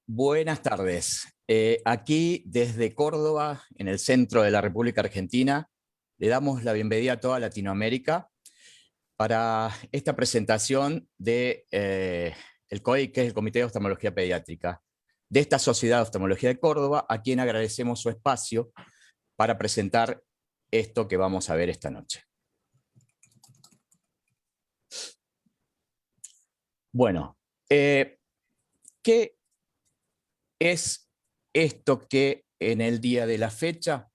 Buenas tardes. Aquí desde Córdoba, en el centro de la República Argentina, le damos la bienvenida a toda Latinoamérica para esta presentación de el COI, que es el Comité de Oftalmología Pediátrica, de esta Sociedad de Oftalmología de Córdoba, a quien agradecemos su espacio para presentar esto que vamos a ver esta noche. Bueno, ¿qué es esto que en el día de la fecha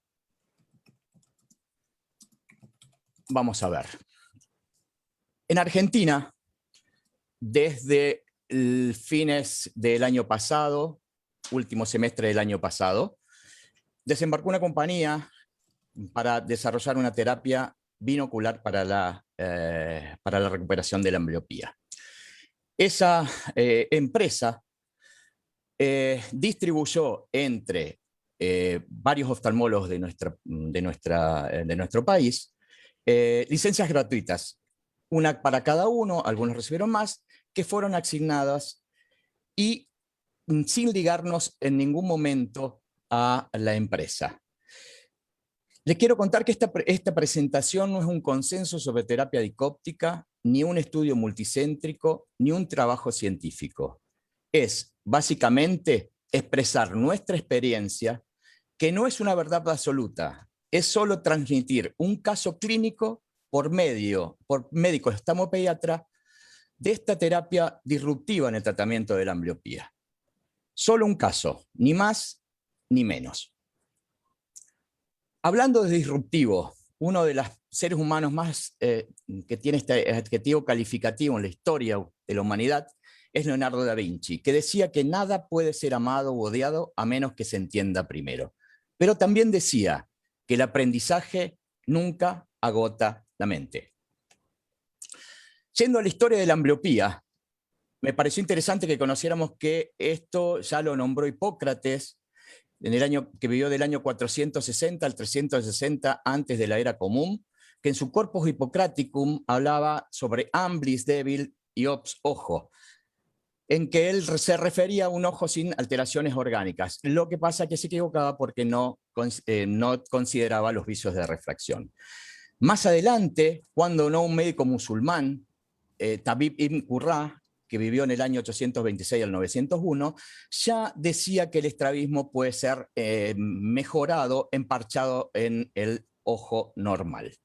vamos a ver? En Argentina, desde fines del año pasado, último semestre del año pasado, desembarcó una compañía para desarrollar una terapia binocular para la recuperación de la ambliopía. Esa empresa distribuyó entre varios oftalmólogos de nuestro país licencias gratuitas, una para cada uno, algunos recibieron más, que fueron asignadas y sin ligarnos en ningún momento a la empresa. Les quiero contar que esta presentación no es un consenso sobre terapia dicóptica, ni un estudio multicéntrico, ni un trabajo científico. Es básicamente expresar nuestra experiencia, que no es una verdad absoluta, es solo transmitir un caso clínico por médico oftalmopediatra de esta terapia disruptiva en el tratamiento de la ambliopía. Solo un caso, ni más ni menos. Hablando de disruptivo, uno de los seres humanos más que tiene este adjetivo calificativo en la historia de la humanidad es Leonardo da Vinci, que decía que nada puede ser amado u odiado a menos que se entienda primero. Pero también decía que el aprendizaje nunca agota la mente. Yendo a la historia de la ambliopía, me pareció interesante que conociéramos que esto ya lo nombró Hipócrates, que vivió del año 460 al 360 antes de la era común, que en su Corpus Hippocraticum hablaba sobre amblis débil y ops ojo, en que él se refería a un ojo sin alteraciones orgánicas. Lo que pasa es que se equivocaba porque no consideraba los vicios de refracción. Más adelante, cuando no un médico musulmán, Tabib Ibn Qurra, que vivió en el año 826 al 901, ya decía que el estrabismo puede ser mejorado, emparchado en el ojo normal.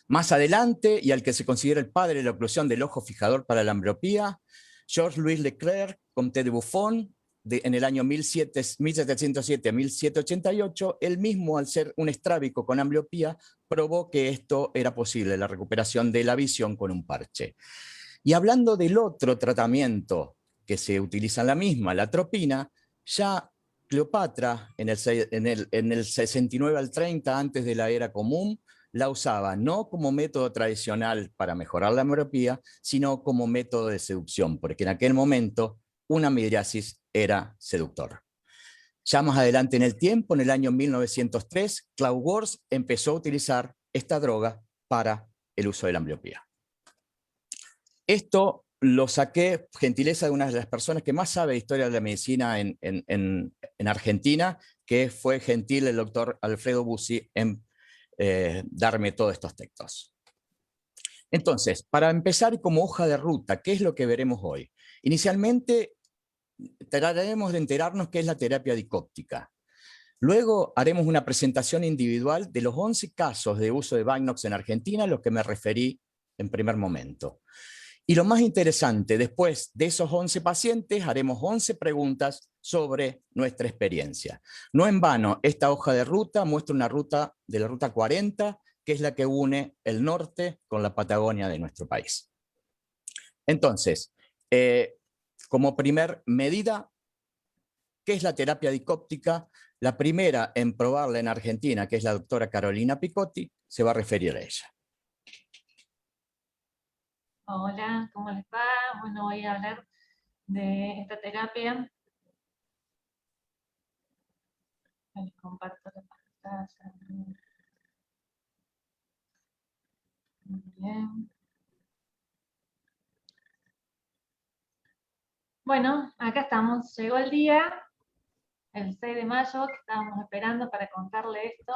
Más adelante, y al que se considera el padre de la oclusión del ojo fijador para la ambliopía, Georges-Louis Leclerc, Comte de Buffon, en el año 1707 a 1788, él mismo, al ser un estrábico con ambliopía, probó que esto era posible, la recuperación de la visión con un parche. Y hablando del otro tratamiento que se utiliza en la misma, la atropina, ya Cleopatra, en el 69 al 30, antes de la era común, la usaba no como método tradicional para mejorar la ambliopía, sino como método de seducción, porque en aquel momento una midriasis era seductor. Ya más adelante en el tiempo, en el año 1903, Claude Worst empezó a utilizar esta droga para el uso de la ambliopía. Esto lo saqué, gentileza de una de las personas que más sabe de historia de la medicina en Argentina, que fue gentil el doctor Alfredo Bussi en darme todos estos textos. Entonces, para empezar como hoja de ruta, ¿qué es lo que veremos hoy? Inicialmente, trataremos de enterarnos qué es la terapia dicóptica. Luego haremos una presentación individual de los 11 casos de uso de Binox en Argentina, a los que me referí en primer momento. Y lo más interesante, después de esos 11 pacientes, haremos 11 preguntas sobre nuestra experiencia. No en vano, esta hoja de ruta muestra una ruta de la ruta 40, que es la que une el norte con la Patagonia de nuestro país. Entonces, como primer medida, ¿qué es la terapia dicóptica? La primera en probarla en Argentina, que es la doctora Carolina Picotti, se va a referir a ella. Hola, ¿cómo les va? Bueno, voy a hablar de esta terapia. Les comparto la pantalla. Muy bien. Bueno, acá estamos, llegó el día, el 6 de mayo, que estábamos esperando para contarle esto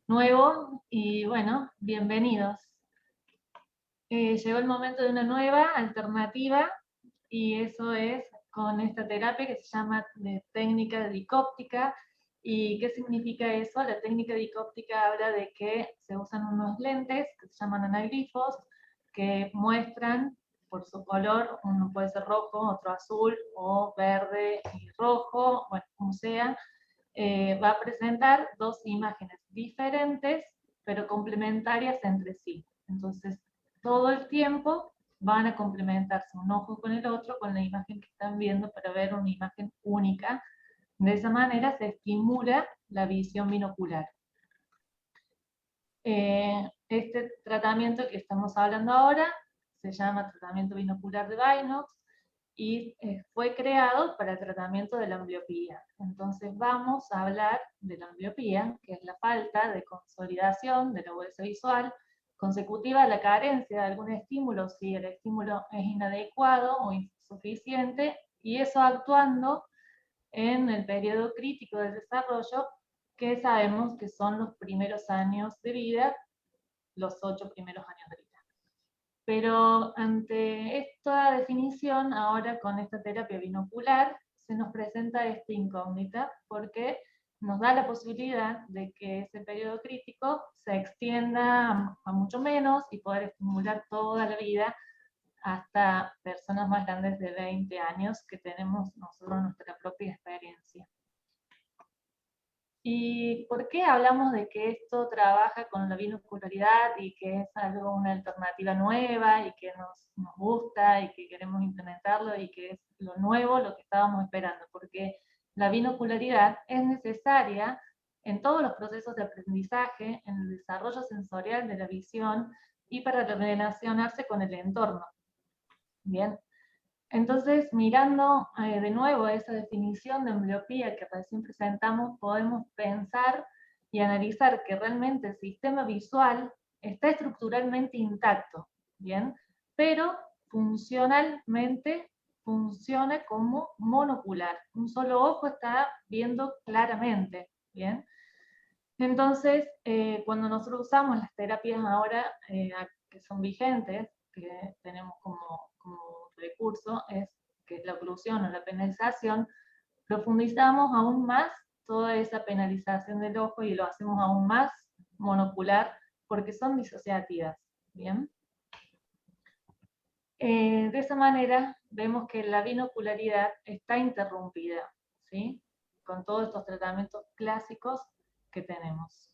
nuevo, y bueno, bienvenidos. Llegó el momento de una nueva alternativa, y eso es con esta terapia que se llama de técnica dicóptica. ¿Y qué significa eso? La técnica dicóptica habla de que se usan unos lentes que se llaman anaglifos, que muestran por su color, uno puede ser rojo, otro azul, o verde y rojo, bueno, como sea, va a presentar dos imágenes diferentes, pero complementarias entre sí. Entonces, todo el tiempo van a complementarse un ojo con el otro, con la imagen que están viendo, para ver una imagen única. De esa manera se estimula la visión binocular. Este tratamiento que estamos hablando ahora se llama tratamiento binocular de Binocs, y fue creado para el tratamiento de la ambliopía. Entonces vamos a hablar de la ambliopía, que es la falta de consolidación de la huesa visual consecutiva a la carencia de algún estímulo, si el estímulo es inadecuado o insuficiente, y eso actuando en el periodo crítico del desarrollo, que sabemos que son los primeros años de vida, los 8 primeros años de vida. Pero ante esta definición, ahora con esta terapia binocular, se nos presenta esta incógnita, porque nos da la posibilidad de que ese periodo crítico se extienda a mucho menos y poder estimular toda la vida hasta personas más grandes de 20 años, que tenemos nosotros nuestra propia experiencia. ¿Y por qué hablamos de que esto trabaja con la binocularidad y que es algo, una alternativa nueva, y que nos gusta y que queremos implementarlo y que es lo nuevo, lo que estábamos esperando? Porque la binocularidad es necesaria en todos los procesos de aprendizaje, en el desarrollo sensorial de la visión y para relacionarse con el entorno. Bien. Entonces, mirando de nuevo esa definición de ambliopía que recién presentamos, podemos pensar y analizar que realmente el sistema visual está estructuralmente intacto, ¿bien? Pero funcionalmente funciona como monocular. Un solo ojo está viendo claramente, ¿bien? Entonces, cuando nosotros usamos las terapias ahora que son vigentes, que tenemos como recurso, que es la oclusión o la penalización, profundizamos aún más toda esa penalización del ojo y lo hacemos aún más monocular, porque son disociativas, ¿bien? De esa manera vemos que la binocularidad está interrumpida, ¿sí? Con todos estos tratamientos clásicos que tenemos.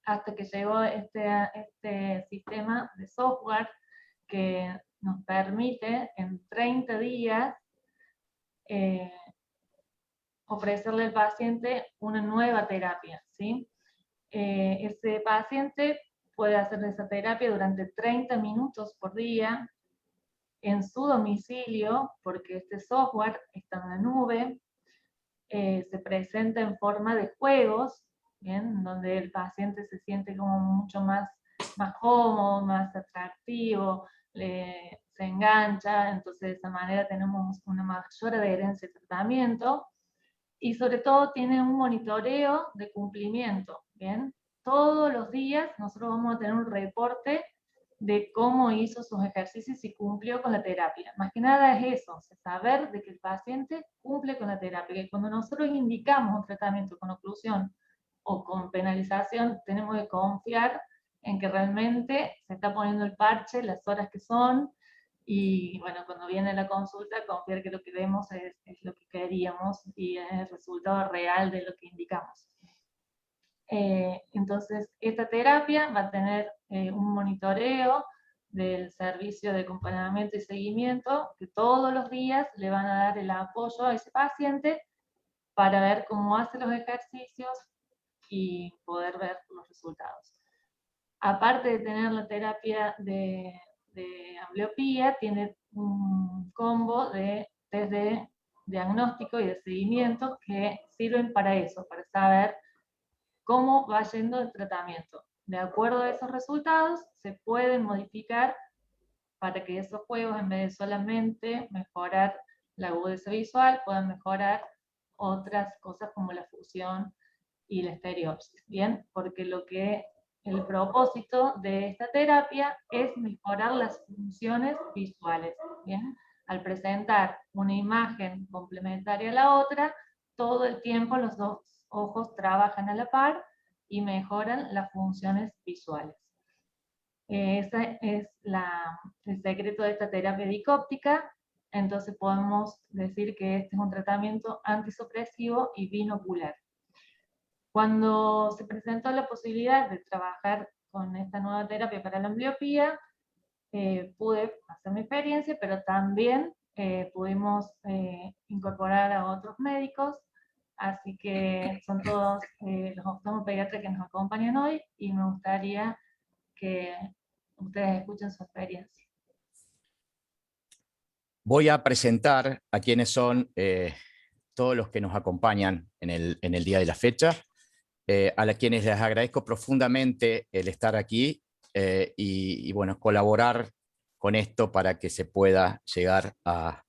Hasta que llegó este sistema de software que nos permite en 30 días ofrecerle al paciente una nueva terapia, ¿sí? Ese paciente puede hacer esa terapia durante 30 minutos por día en su domicilio, porque este software está en la nube, se presenta en forma de juegos, ¿bien? Donde el paciente se siente como mucho más cómodo, más atractivo, se engancha. Entonces de esa manera tenemos una mayor adherencia al tratamiento, y sobre todo tiene un monitoreo de cumplimiento, ¿bien? Todos los días nosotros vamos a tener un reporte de cómo hizo sus ejercicios y cumplió con la terapia. Más que nada es eso, saber de que el paciente cumple con la terapia, que cuando nosotros indicamos un tratamiento con oclusión o con penalización, tenemos que confiar en que realmente se está poniendo el parche, las horas que son, y bueno, cuando viene la consulta, confiar que lo que vemos es lo que queríamos y es el resultado real de lo que indicamos. Entonces, esta terapia va a tener un monitoreo del servicio de acompañamiento y seguimiento, que todos los días le van a dar el apoyo a ese paciente para ver cómo hace los ejercicios y poder ver los resultados. Aparte de tener la terapia de ambliopía, tiene un combo de test de diagnóstico y de seguimiento que sirven para eso, para saber cómo va yendo el tratamiento. De acuerdo a esos resultados, se pueden modificar para que esos juegos, en vez de solamente mejorar la agudeza visual, puedan mejorar otras cosas como la fusión y la estereopsis, ¿bien? Porque el propósito de esta terapia es mejorar las funciones visuales, ¿bien? Al presentar una imagen complementaria a la otra, todo el tiempo los dos ojos trabajan a la par y mejoran las funciones visuales. Ese es el secreto de esta terapia dicóptica. Entonces podemos decir que este es un tratamiento antisupresivo y binocular. Cuando se presentó la posibilidad de trabajar con esta nueva terapia para la ambliopía, pude hacer mi experiencia, pero también pudimos incorporar a otros médicos, así que son todos los oftalmopediatras que nos acompañan hoy, y me gustaría que ustedes escuchen su experiencia. Voy a presentar a quienes son todos los que nos acompañan en el día de la fecha, a quienes les agradezco profundamente el estar aquí y bueno, colaborar con esto para que se pueda llegar a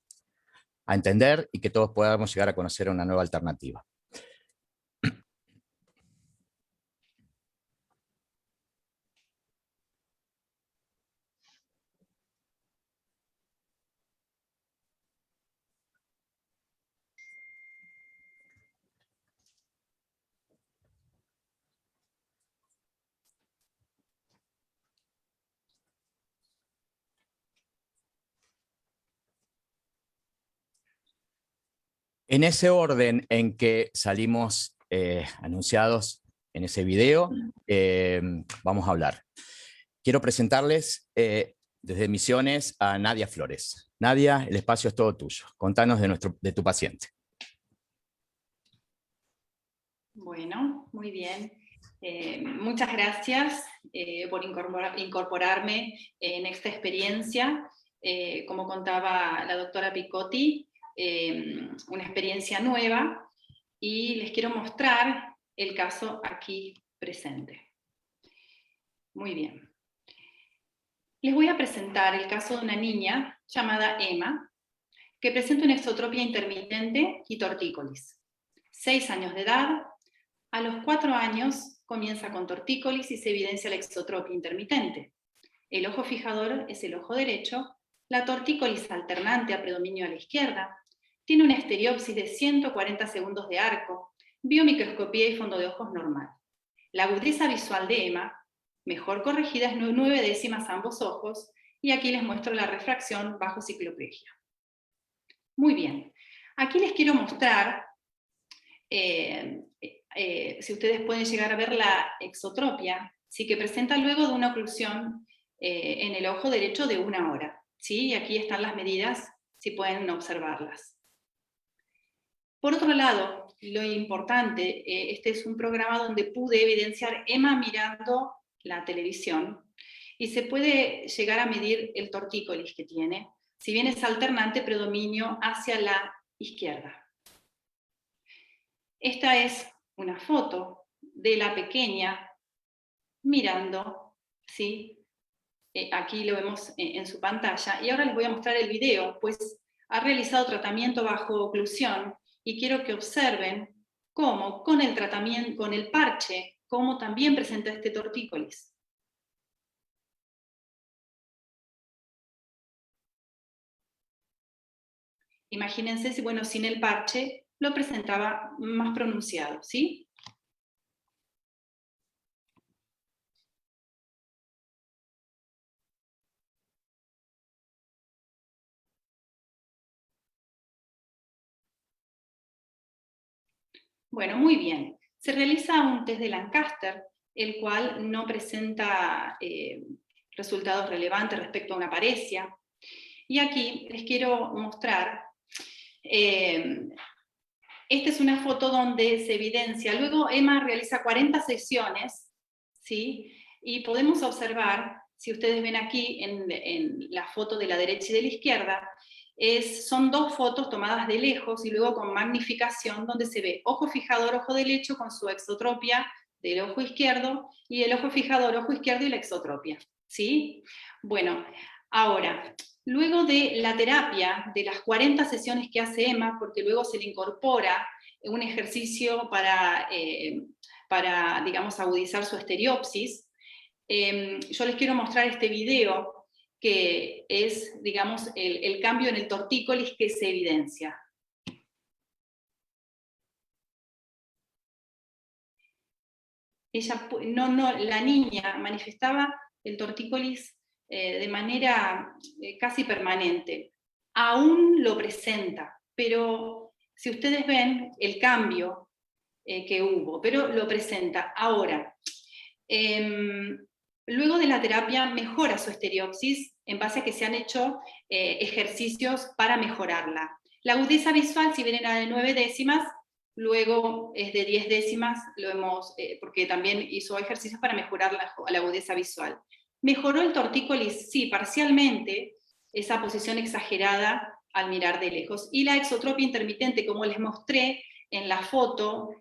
entender y que todos podamos llegar a conocer una nueva alternativa. En ese orden en que salimos anunciados en ese video, vamos a hablar. Quiero presentarles desde Misiones a Nadia Flores. Nadia, el espacio es todo tuyo. Contanos de tu paciente. Bueno, muy bien. Muchas gracias por incorporarme en esta experiencia. Como contaba la doctora Picotti, una experiencia nueva, y les quiero mostrar el caso aquí presente. Muy bien. Les voy a presentar el caso de una niña llamada Emma, que presenta una exotropia intermitente y tortícolis. 6 años de edad. A los 4 años comienza con tortícolis y se evidencia la exotropia intermitente. El ojo fijador es el ojo derecho, la tortícolis alternante a predominio a la izquierda, tiene una estereopsis de 140 segundos de arco, biomicroscopía y fondo de ojos normal. La agudeza visual de Emma, mejor corregida, es 9 décimas a ambos ojos, y aquí les muestro la refracción bajo cicloplegia. Muy bien, aquí les quiero mostrar si ustedes pueden llegar a ver la exotropia, ¿sí? Que presenta luego de una oclusión en el ojo derecho de 1 hora. ¿Sí? Y aquí están las medidas, si pueden observarlas. Por otro lado, lo importante, este es un programa donde pude evidenciar Emma mirando la televisión, y se puede llegar a medir el tortícolis que tiene, si bien es alternante predominio hacia la izquierda. Esta es una foto de la pequeña mirando, ¿sí? Aquí lo vemos en su pantalla, y ahora les voy a mostrar el video, pues ha realizado tratamiento bajo oclusión, y quiero que observen cómo con el tratamiento, con el parche, cómo también presenta este tortícolis. Imagínense si, bueno, sin el parche lo presentaba más pronunciado, ¿sí? Bueno, muy bien. Se realiza un test de Lancaster, el cual no presenta resultados relevantes respecto a una paresia. Y aquí les quiero mostrar, esta es una foto donde se evidencia, luego Emma realiza 40 sesiones, ¿sí? Y podemos observar, si ustedes ven aquí en la foto de la derecha y de la izquierda, son 2 fotos tomadas de lejos y luego con magnificación, donde se ve ojo fijador, ojo derecho con su exotropia del ojo izquierdo, y el ojo fijador, ojo izquierdo y la exotropia, ¿sí? Bueno, Ahora, luego de la terapia, de las 40 sesiones que hace Emma, porque luego se le incorpora un ejercicio para digamos, agudizar su estereopsis, yo les quiero mostrar este video que es, digamos, el cambio en el tortícolis que se evidencia. La niña manifestaba el tortícolis de manera casi permanente. Aún lo presenta, pero si ustedes ven el cambio que hubo, pero lo presenta. Ahora, luego de la terapia mejora su estereopsis en base a que se han hecho ejercicios para mejorarla. La agudeza visual, si bien era de 9 décimas, luego es de 10 décimas, porque también hizo ejercicios para mejorar la agudeza visual. ¿Mejoró el tortícolis? Sí, parcialmente, esa posición exagerada al mirar de lejos. Y la exotropia intermitente, como les mostré en la foto,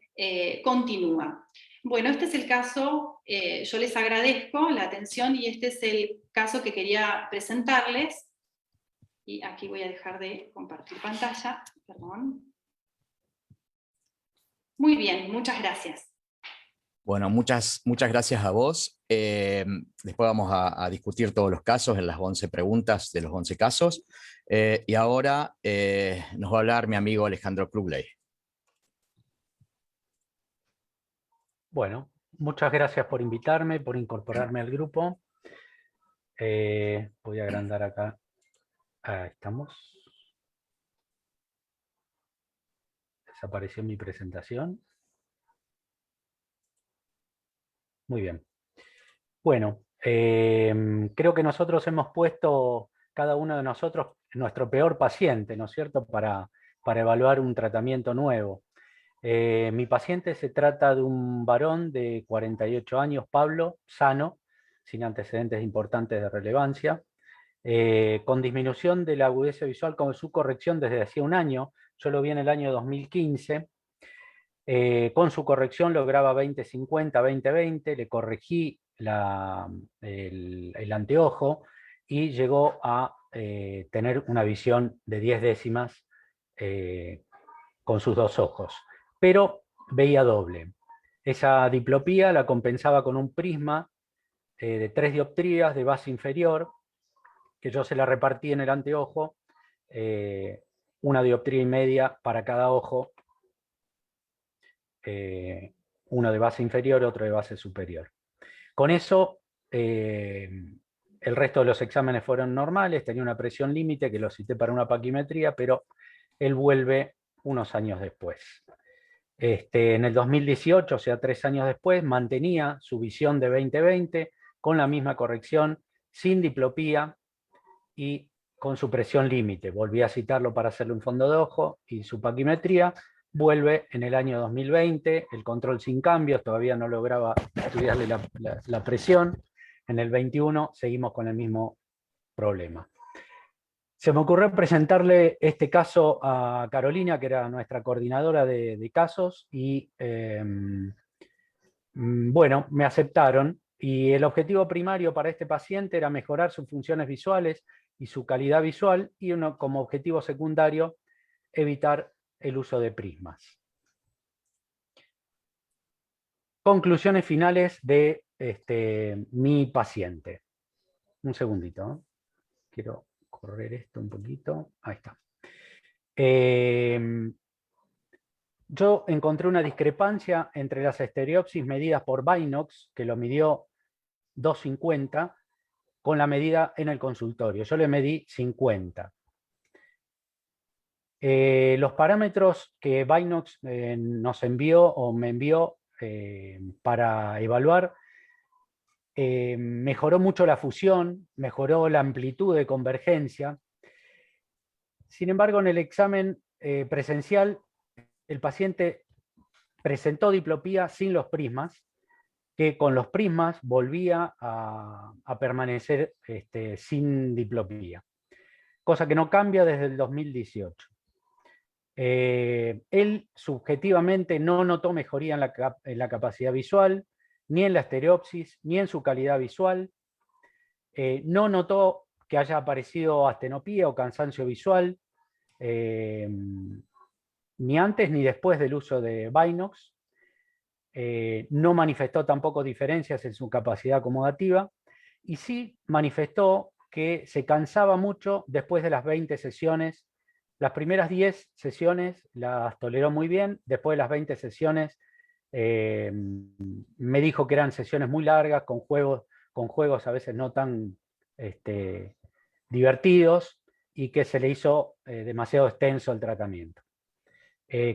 continúa. Bueno, este es el caso, yo les agradezco la atención y este es el caso que quería presentarles. Y aquí voy a dejar de compartir pantalla, perdón. Muy bien, muchas gracias. Bueno, muchas gracias a vos. Después vamos a discutir todos los casos en las 11 preguntas de los 11 casos. Y ahora nos va a hablar mi amigo Alejandro Krugley. Bueno, muchas gracias por invitarme, por incorporarme al grupo. Voy a agrandar acá. Ahí estamos. Desapareció mi presentación. Muy bien. Bueno, creo que nosotros hemos puesto, cada uno de nosotros, nuestro peor paciente, ¿no es cierto?, para evaluar un tratamiento nuevo. Mi paciente se trata de un varón de 48 años, Pablo, sano, sin antecedentes importantes de relevancia, con disminución de la agudeza visual con su corrección desde hacía un año. Yo lo vi en el año 2015. Con su corrección lograba 20-50, 20-20, le corregí el anteojo y llegó a tener una visión de 10 décimas con sus dos ojos, pero veía doble. Esa diplopía la compensaba con un prisma de 3 dioptrías de base inferior, que yo se la repartí en el anteojo, 1 dioptría y media para cada ojo, uno de base inferior, otro de base superior. Con eso, el resto de los exámenes fueron normales, tenía una presión límite que lo cité para una paquimetría, pero él vuelve unos años después. En el 2018, o sea, 3 años después, mantenía su visión de 20-20 con la misma corrección, sin diplopía y con su presión límite. Volví a citarlo para hacerle un fondo de ojo y su paquimetría. Vuelve en el año 2020, el control sin cambios, todavía no lograba estudiarle la presión. En el 21 seguimos con el mismo problema. Se me ocurrió presentarle este caso a Carolina, que era nuestra coordinadora de casos, y bueno, me aceptaron. Y el objetivo primario para este paciente era mejorar sus funciones visuales y su calidad visual, y como objetivo secundario, evitar el uso de prismas. Conclusiones finales de mi paciente. Un segundito, ¿eh? Quiero correr esto un poquito. Ahí está. Yo encontré una discrepancia entre las estereopsis medidas por Binocs, que lo midió 250, con la medida en el consultorio. Yo le medí 50. Los parámetros que Binocs nos envió o me envió para evaluar, mejoró mucho la fusión, mejoró la amplitud de convergencia. Sin embargo, en el examen presencial, el paciente presentó diplopía sin los prismas, que con los prismas volvía a permanecer sin diplopía, cosa que no cambia desde el 2018. Él subjetivamente no notó mejoría en la capacidad visual, ni en la estereopsis, ni en su calidad visual. No notó que haya aparecido astenopía o cansancio visual, ni antes ni después del uso de Binox. No manifestó tampoco diferencias en su capacidad acomodativa, y sí manifestó que se cansaba mucho después de las 20 sesiones. Las primeras 10 sesiones las toleró muy bien, después de las 20 sesiones me dijo que eran sesiones muy largas, con juegos a veces no tan divertidos, y que se le hizo demasiado extenso el tratamiento.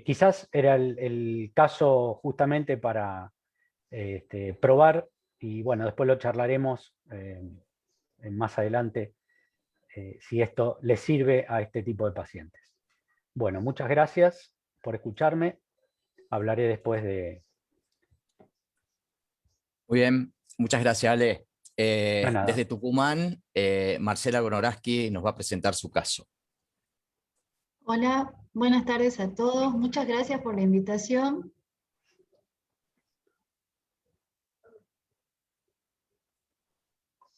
Quizás era el caso justamente para probar, y bueno, después lo charlaremos más adelante, si esto le sirve a este tipo de pacientes. Bueno, muchas gracias por escucharme. Hablaré después de... Muy bien, muchas gracias, Ale. nada. Desde Tucumán, Marcela Gonoraski nos va a presentar su caso. Hola, buenas tardes a todos. Muchas gracias por la invitación.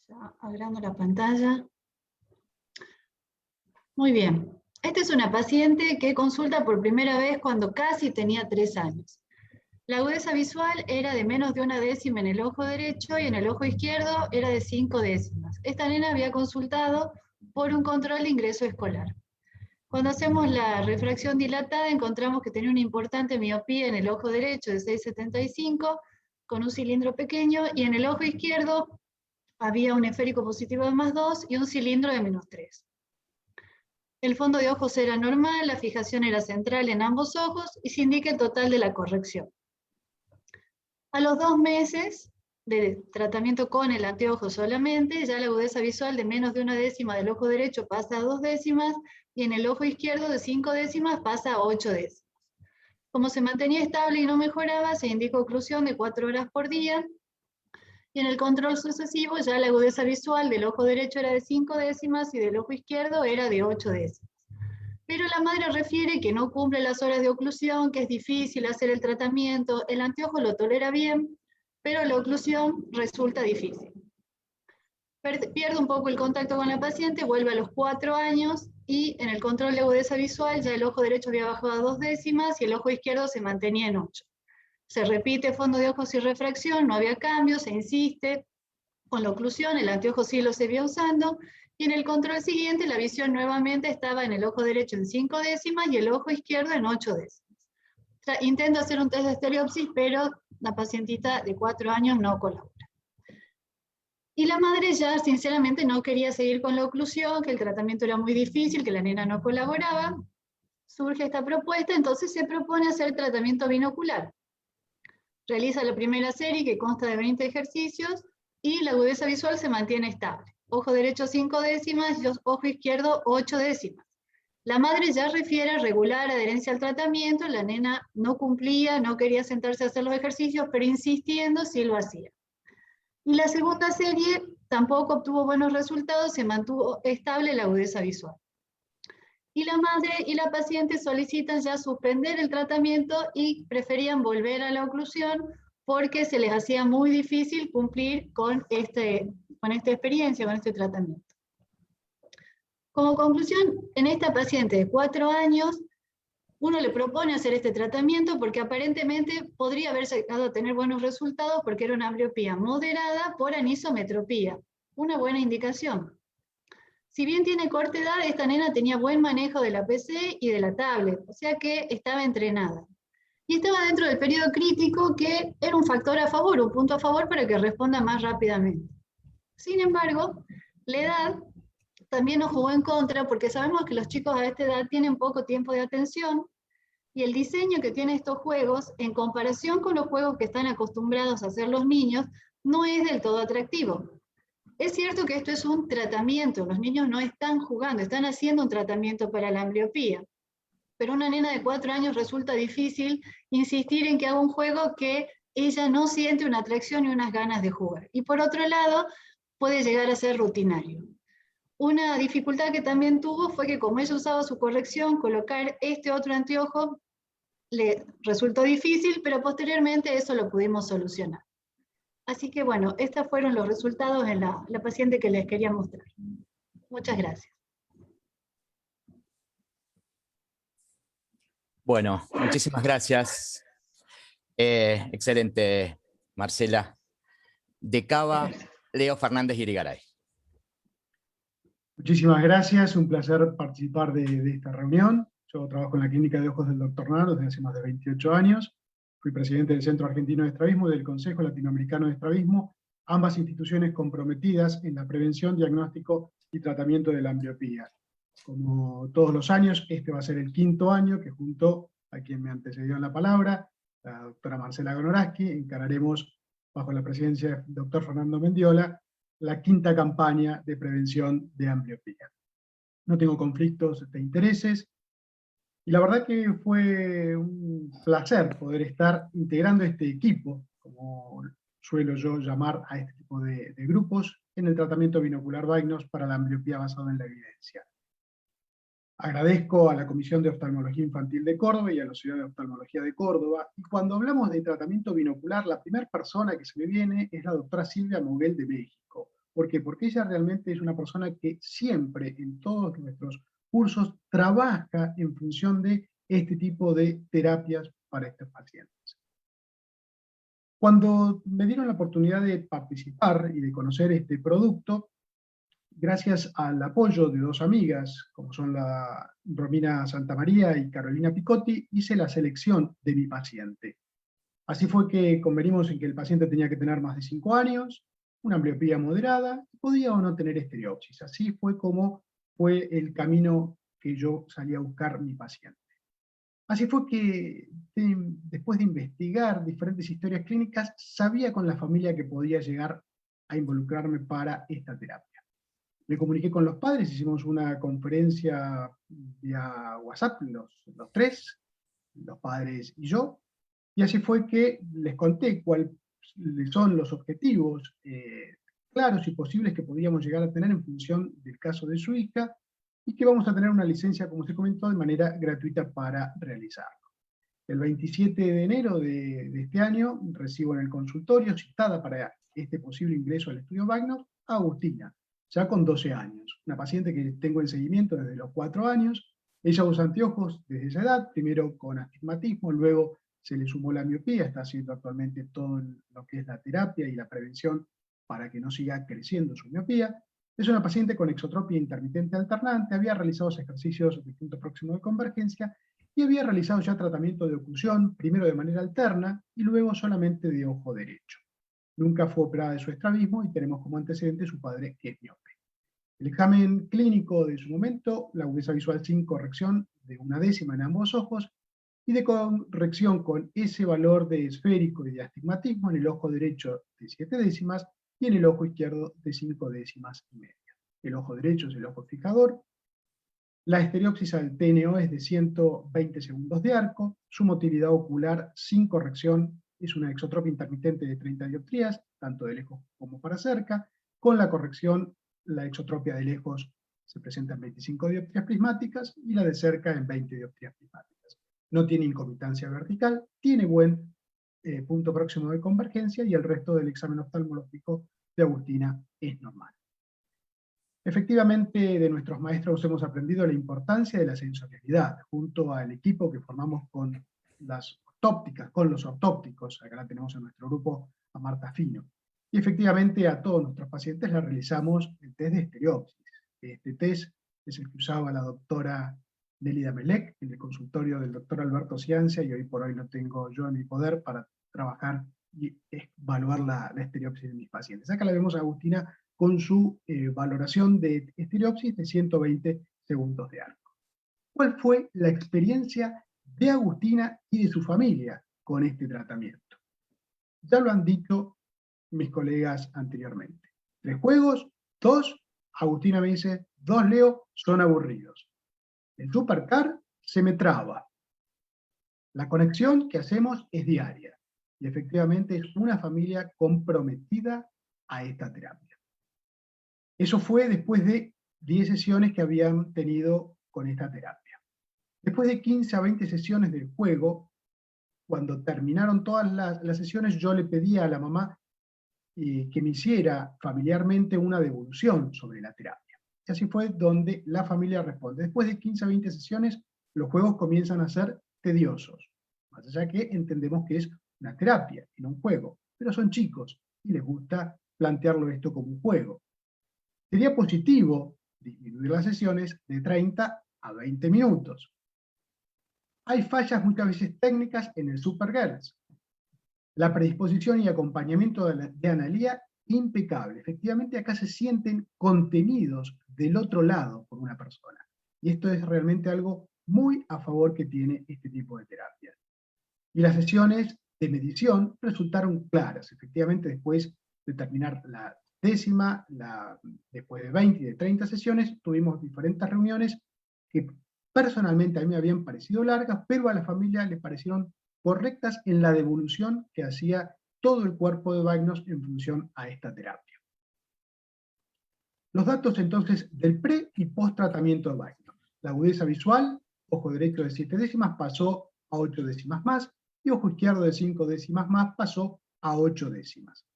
Ya abriendo la pantalla. Muy bien. Esta es una paciente que consulta por primera vez cuando casi tenía 3 años. La agudeza visual era de menos de 1 décima en el ojo derecho y en el ojo izquierdo era de 5 décimas. Esta nena había consultado por un control de ingreso escolar. Cuando hacemos la refracción dilatada encontramos que tenía una importante miopía en el ojo derecho de 6,75 con un cilindro pequeño, y en el ojo izquierdo había un esférico positivo de +2 y un cilindro de -3. El fondo de ojos era normal, la fijación era central en ambos ojos y se indica el total de la corrección. A los 2 meses de tratamiento con el anteojo solamente, ya la agudeza visual de menos de 1 décima del ojo derecho pasa a 2 décimas, y en el ojo izquierdo de 5 décimas pasa a 8 décimas. Como se mantenía estable y no mejoraba, se indicó oclusión de 4 horas por día, y en el control sucesivo ya la agudeza visual del ojo derecho era de 5 décimas y del ojo izquierdo era de 8 décimas. Pero la madre refiere que no cumple las horas de oclusión, que es difícil hacer el tratamiento, el anteojo lo tolera bien, pero la oclusión resulta difícil. Pierde un poco el contacto con la paciente, vuelve a los 4 años, y en el control de agudeza visual ya el ojo derecho había bajado a 2 décimas y el ojo izquierdo se mantenía en 8. Se repite fondo de ojos y refracción, no había cambios, se insiste con la oclusión, el anteojo sí lo seguía usando, y en el control siguiente la visión nuevamente estaba en el ojo derecho en 5 décimas y el ojo izquierdo en 8 décimas. Intento hacer un test de estereopsis, pero la pacientita de 4 años no colabora. Y la madre ya sinceramente no quería seguir con la oclusión, que el tratamiento era muy difícil, que la nena no colaboraba. Surge esta propuesta, entonces se propone hacer tratamiento binocular. Realiza la primera serie, que consta de 20 ejercicios, y la agudeza visual se mantiene estable. Ojo derecho 5 décimas y ojo izquierdo 8 décimas. La madre ya refiere regular adherencia al tratamiento, la nena no cumplía, no quería sentarse a hacer los ejercicios, pero insistiendo sí lo hacía. Y la segunda serie tampoco obtuvo buenos resultados, se mantuvo estable la agudeza visual. Y la madre y la paciente solicitan ya suspender el tratamiento y preferían volver a la oclusión porque se les hacía muy difícil cumplir con esta experiencia, con este tratamiento. Como conclusión, en esta paciente de 4 años, uno le propone hacer este tratamiento porque aparentemente podría haber llegado a tener buenos resultados porque era una ambliopía moderada por anisometropía, una buena indicación. Si bien tiene corta edad, esta nena tenía buen manejo de la PC y de la tablet, o sea que estaba entrenada. Y estaba dentro del periodo crítico, que era un factor a favor, un punto a favor para que responda más rápidamente. Sin embargo, la edad también nos jugó en contra porque sabemos que los chicos a esta edad tienen poco tiempo de atención, y el diseño que tienen estos juegos, en comparación con los juegos que están acostumbrados a hacer los niños, no es del todo atractivo. Es cierto que esto es un tratamiento, los niños no están jugando, están haciendo un tratamiento para la ambliopía, pero a una nena de 4 años resulta difícil insistir en que haga un juego que ella no siente una atracción y unas ganas de jugar. Y por otro lado, puede llegar a ser rutinario. Una dificultad que también tuvo fue que como ella usaba su corrección, colocar este otro anteojo le resultó difícil, pero posteriormente eso lo pudimos solucionar. Así que bueno, estos fueron los resultados en la paciente que les quería mostrar. Muchas gracias. Bueno, muchísimas gracias. Excelente, Marcela. De Cava, Leo Fernández Irigaray. Muchísimas gracias, un placer participar de esta reunión. Yo trabajo en la Clínica de Ojos del Dr. Naro desde hace más de 28 años. Fui presidente del Centro Argentino de Estrabismo y del Consejo Latinoamericano de Estrabismo, ambas instituciones comprometidas en la prevención, diagnóstico y tratamiento de la ambliopía. Como todos los años, este va a ser el 5º año que junto a quien me antecedió en la palabra, la doctora Marcela Gonoraski, encararemos bajo la presidencia del doctor Fernando Mendiola, la 5ª campaña de prevención de ambliopía. No tengo conflictos de intereses, y la verdad que fue un placer poder estar integrando este equipo, como suelo yo llamar a este tipo de grupos, en el tratamiento binocular Vaignos para la ambliopía basado en la evidencia. Agradezco a la Comisión de Oftalmología Infantil de Córdoba y a la Sociedad de Oftalmología de Córdoba, y cuando hablamos de tratamiento binocular, la primera persona que se me viene es la doctora Silvia Moguel de México. ¿Por qué? Porque ella realmente es una persona que siempre, en todos nuestros cursos, trabaja en función de este tipo de terapias para estos pacientes. Cuando me dieron la oportunidad de participar y de conocer este producto, gracias al apoyo de 2 amigas, como son la Romina Santamaría y Carolina Picotti, hice la selección de mi paciente. Así fue que convenimos en que el paciente tenía que tener más de 5 años, una ambliopía moderada, y podía o no tener estereopsis. Así fue como fue el camino que yo salí a buscar mi paciente. Así fue que, después de investigar diferentes historias clínicas, sabía con la familia que podía llegar a involucrarme para esta terapia. Me comuniqué con los padres, hicimos una conferencia vía WhatsApp, los 3, los padres y yo, y así fue que les conté cuáles son los objetivos claros y posibles que podíamos llegar a tener en función del caso de su hija, y que vamos a tener una licencia, como se comentó, de manera gratuita para realizarlo. El 27 de enero de este año recibo en el consultorio, citada para este posible ingreso al estudio Vaignos, a Agustina, ya con 12 años, una paciente que tengo en seguimiento desde los 4 años. Ella usa anteojos desde esa edad, primero con astigmatismo, luego se le sumó la miopía, está haciendo actualmente todo lo que es la terapia y la prevención para que no siga creciendo su miopía. Es una paciente con exotropia intermitente alternante, había realizado ejercicios de punto próximo de convergencia y había realizado ya tratamiento de oclusión, primero de manera alterna y luego solamente de ojo derecho. Nunca fue operada de su estrabismo y tenemos como antecedente su padre, que es miope. El examen clínico de su momento, la agudeza visual sin corrección de 1/10 en ambos ojos, y de corrección con ese valor de esférico y de astigmatismo en el ojo derecho de 7/10 y en el ojo izquierdo de 5/10. El ojo derecho es el ojo fijador. La estereopsis al TNO es de 120 segundos de arco, su motilidad ocular sin corrección es una exotropia intermitente de 30 dioptrías, tanto de lejos como para cerca. Con la corrección, la exotropia de lejos se presenta en 25 dioptrías prismáticas y la de cerca en 20 dioptrías prismáticas. No tiene incomitancia vertical, tiene buen punto próximo de convergencia, y el resto del examen oftalmológico de Agustina es normal. Efectivamente, de nuestros maestros hemos aprendido la importancia de la sensorialidad, junto al equipo que formamos con las ortópticas, con los ortópticos. Acá la tenemos en nuestro grupo a Marta Fino. Y efectivamente a todos nuestros pacientes le realizamos el test de estereopsis. Este test es el que usaba la doctora Nelida Melec en el consultorio del doctor Alberto Ciancia, y hoy por hoy lo tengo yo en mi poder para trabajar y evaluar la estereopsis de mis pacientes. Acá la vemos a Agustina con su valoración de estereopsis de 120 segundos de arco. ¿Cuál fue la experiencia de Agustina y de su familia con este tratamiento? Ya lo han dicho mis colegas anteriormente. 3 juegos, 2, Agustina me dice, 2 Leo, son aburridos. El supercar se me traba. La conexión que hacemos es diaria, y efectivamente es una familia comprometida a esta terapia. Eso fue después de 10 sesiones que habían tenido con esta terapia. Después de 15 a 20 sesiones del juego, cuando terminaron todas las sesiones, yo le pedí a la mamá que me hiciera familiarmente una devolución sobre la terapia. Y así fue donde la familia responde. Después de 15 a 20 sesiones, los juegos comienzan a ser tediosos. Más allá que entendemos que es una terapia y no un juego. Pero son chicos y les gusta plantearlo esto como un juego. Sería positivo disminuir las sesiones de 30 a 20 minutos. Hay fallas muchas veces técnicas en el Supergirls. La predisposición y acompañamiento de Analía, impecable. Efectivamente, acá se sienten contenidos del otro lado por una persona. Y esto es realmente algo muy a favor que tiene este tipo de terapias. Y las sesiones de medición resultaron claras. Efectivamente, después de terminar la décima, después de 20 y de 30 sesiones, tuvimos diferentes reuniones que personalmente a mí me habían parecido largas, pero a la familia le parecieron correctas en la devolución que hacía todo el cuerpo de Bagnos en función a esta terapia. Los datos entonces del pre y post tratamiento de Bagnos. La agudeza visual, ojo derecho de 7 décimas pasó a 8 décimas más, y ojo izquierdo de 5 décimas más pasó a 8 décimas.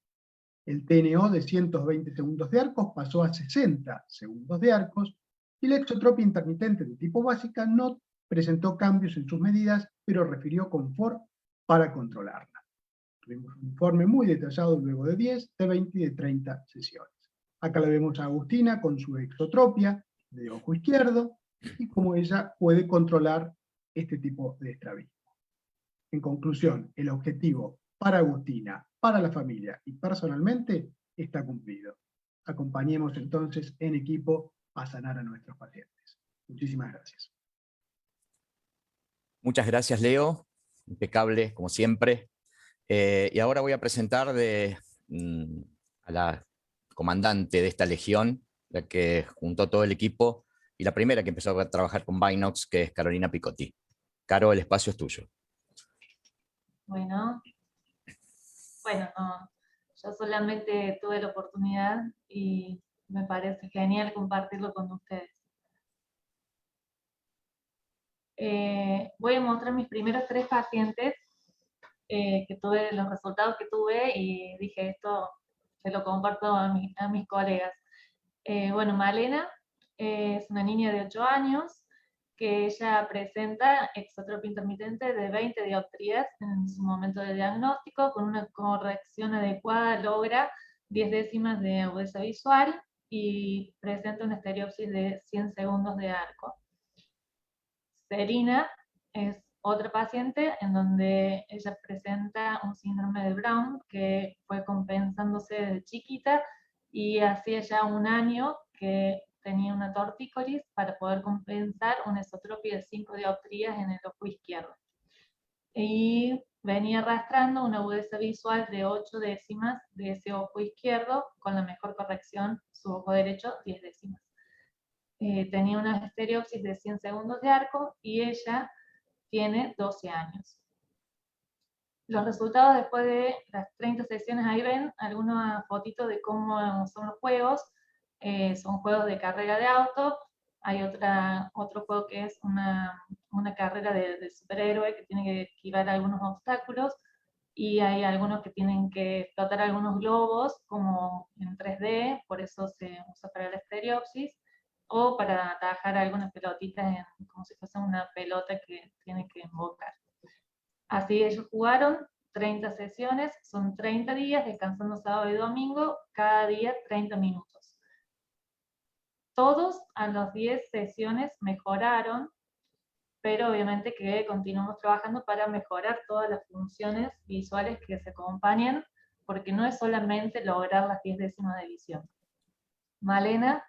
El TNO de 120 segundos de arcos pasó a 60 segundos de arcos, y la exotropia intermitente de tipo básica no presentó cambios en sus medidas, pero refirió confort para controlarla. Tuvimos un informe muy detallado luego de 10, de 20 y de 30 sesiones. Acá la vemos a Agustina con su exotropia de ojo izquierdo, y cómo ella puede controlar este tipo de estrabismo. En conclusión, el objetivo para Agustina, para la familia y personalmente está cumplido. Acompañemos entonces en equipo a sanar a nuestros pacientes. Muchísimas gracias. Muchas gracias, Leo. Impecable, como siempre. Y ahora voy a presentar a la comandante de esta legión, la que juntó todo el equipo, y la primera que empezó a trabajar con Binox, que es Carolina Picotti. Caro, el espacio es tuyo. Bueno, no, yo solamente tuve la oportunidad y me parece genial compartirlo con ustedes. Voy a mostrar mis primeros 3 pacientes que tuve, los resultados que tuve, y dije, esto se lo comparto a mis colegas. Bueno, Malena es una niña de 8 años, que ella presenta exotropia intermitente de 20 dioptrías en su momento de diagnóstico, con una corrección adecuada logra 10 décimas de agudeza visual y presenta una estereopsis de 100 segundos de arco. Selina es otra paciente en donde ella presenta un síndrome de Brown que fue compensándose desde chiquita, y hacía ya un año que tenía una tortícolis para poder compensar una esotropia de 5 dioptrías en el ojo izquierdo. Y venía arrastrando una agudeza visual de 8 décimas de ese ojo izquierdo, con la mejor corrección, su ojo derecho, 10 décimas. Tenía una estereopsis de 100 segundos de arco y ella tiene 12 años. Los resultados después de las 30 sesiones, ahí ven algunas fotitos de cómo son los juegos. Son juegos de carrera de auto. Hay otro juego que es una carrera de superhéroe que tiene que esquivar algunos obstáculos, y hay algunos que tienen que explotar algunos globos como en 3D, por eso se usa para la estereopsis, o para atajar algunas pelotitas como si fuese una pelota que tiene que invocar. Así ellos jugaron 30 sesiones, son 30 días, descansando sábado y domingo, cada día 30 minutos. Todos a las 10 sesiones mejoraron, pero obviamente que continuamos trabajando para mejorar todas las funciones visuales que se acompañan, porque no es solamente lograr las 10 décimas de visión. Malena,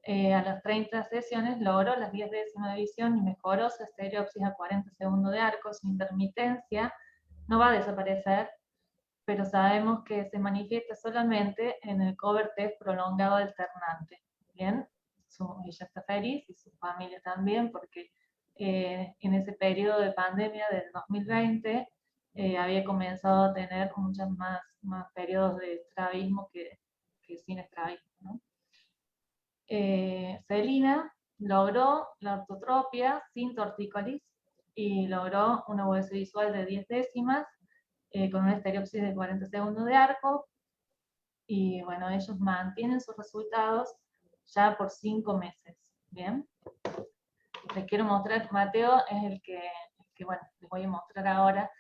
a las 30 sesiones, logró las 10 décimas de visión y mejoró su estereopsis a 40 segundos de arco. Su intermitencia no va a desaparecer, pero sabemos que se manifiesta solamente en el cover test prolongado alternante. ¿Bien? Ella está feliz y su familia también, porque en ese periodo de pandemia del 2020 había comenzado a tener muchos más periodos de estrabismo que sin estrabismo, ¿no? Selina logró la ortotropia sin tortícolis y logró una agudeza visual de 10 décimas con una estereopsis de 40 segundos de arco. Y bueno, ellos mantienen sus resultados ya por 5 meses. ¿Bien? Les quiero mostrar, Mateo es el que bueno, les voy a mostrar ahora.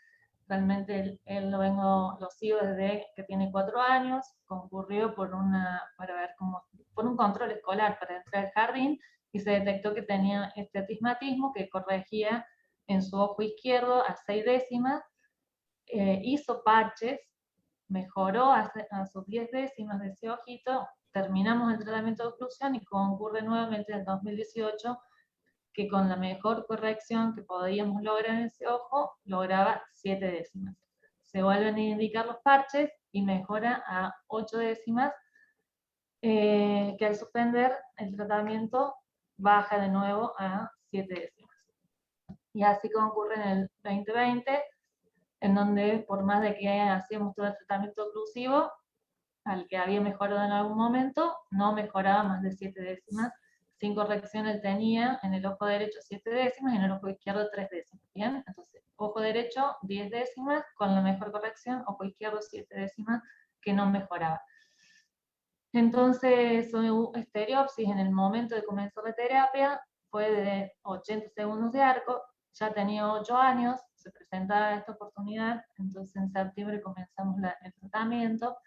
Realmente él lo sigo desde que tiene 4 años, concurrió por un control escolar para entrar al jardín, y se detectó que tenía este astigmatismo que corregía en su ojo izquierdo a 6 décimas, hizo parches, mejoró a sus 10 décimas de ese ojito, terminamos el tratamiento de oclusión y concurre nuevamente en 2018, que con la mejor corrección que podíamos lograr en ese ojo, lograba 7 décimas. Se vuelven a indicar los parches y mejora a 8 décimas, que al suspender el tratamiento baja de nuevo a 7 décimas. Y así concurre en el 2020, en donde por más de que hacíamos todo el tratamiento oclusivo, al que había mejorado en algún momento, no mejoraba más de 7 décimas. Sin corrección él tenía en el ojo derecho 7 décimas y en el ojo izquierdo 3 décimas. ¿Bien? Entonces, ojo derecho 10 décimas, con la mejor corrección, ojo izquierdo 7 décimas, que no mejoraba. Entonces, su estereopsis en el momento de comenzar la terapia fue de 80 segundos de arco, ya tenía 8 años, se presentaba esta oportunidad, entonces en septiembre comenzamos el tratamiento,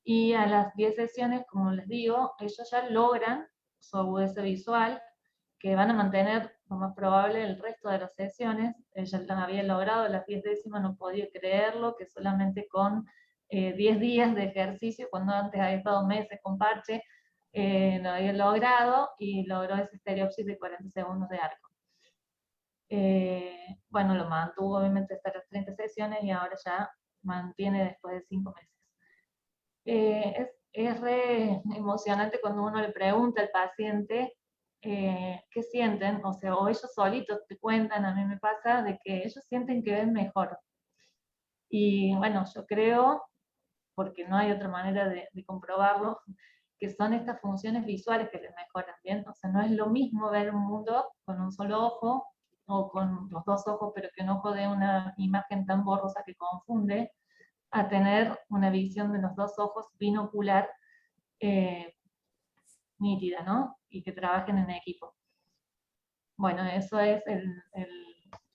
y a las 10 sesiones, como les digo, ellos ya logran su agudeza visual, que van a mantener lo más probable el resto de las sesiones. Ella las había logrado las 10 décimas, no podía creerlo, que solamente con 10 días de ejercicio, cuando antes había estado meses con parche, lo había logrado, y logró ese estereopsis de 40 segundos de arco. Bueno, lo mantuvo obviamente hasta las 30 sesiones, y ahora ya mantiene después de 5 meses. Es re emocionante cuando uno le pregunta al paciente qué sienten, o sea, o ellos solitos te cuentan. A mí me pasa de que ellos sienten que ven mejor. Y bueno, yo creo, porque no hay otra manera de comprobarlo, que son estas funciones visuales que les mejoran, ¿bien? O sea, no es lo mismo ver un mundo con un solo ojo, o con los 2 ojos, pero que un ojo dé una imagen tan borrosa que confunde, a tener una visión de los 2 ojos binocular nítida, ¿no? Y que trabajen en equipo. Bueno, eso es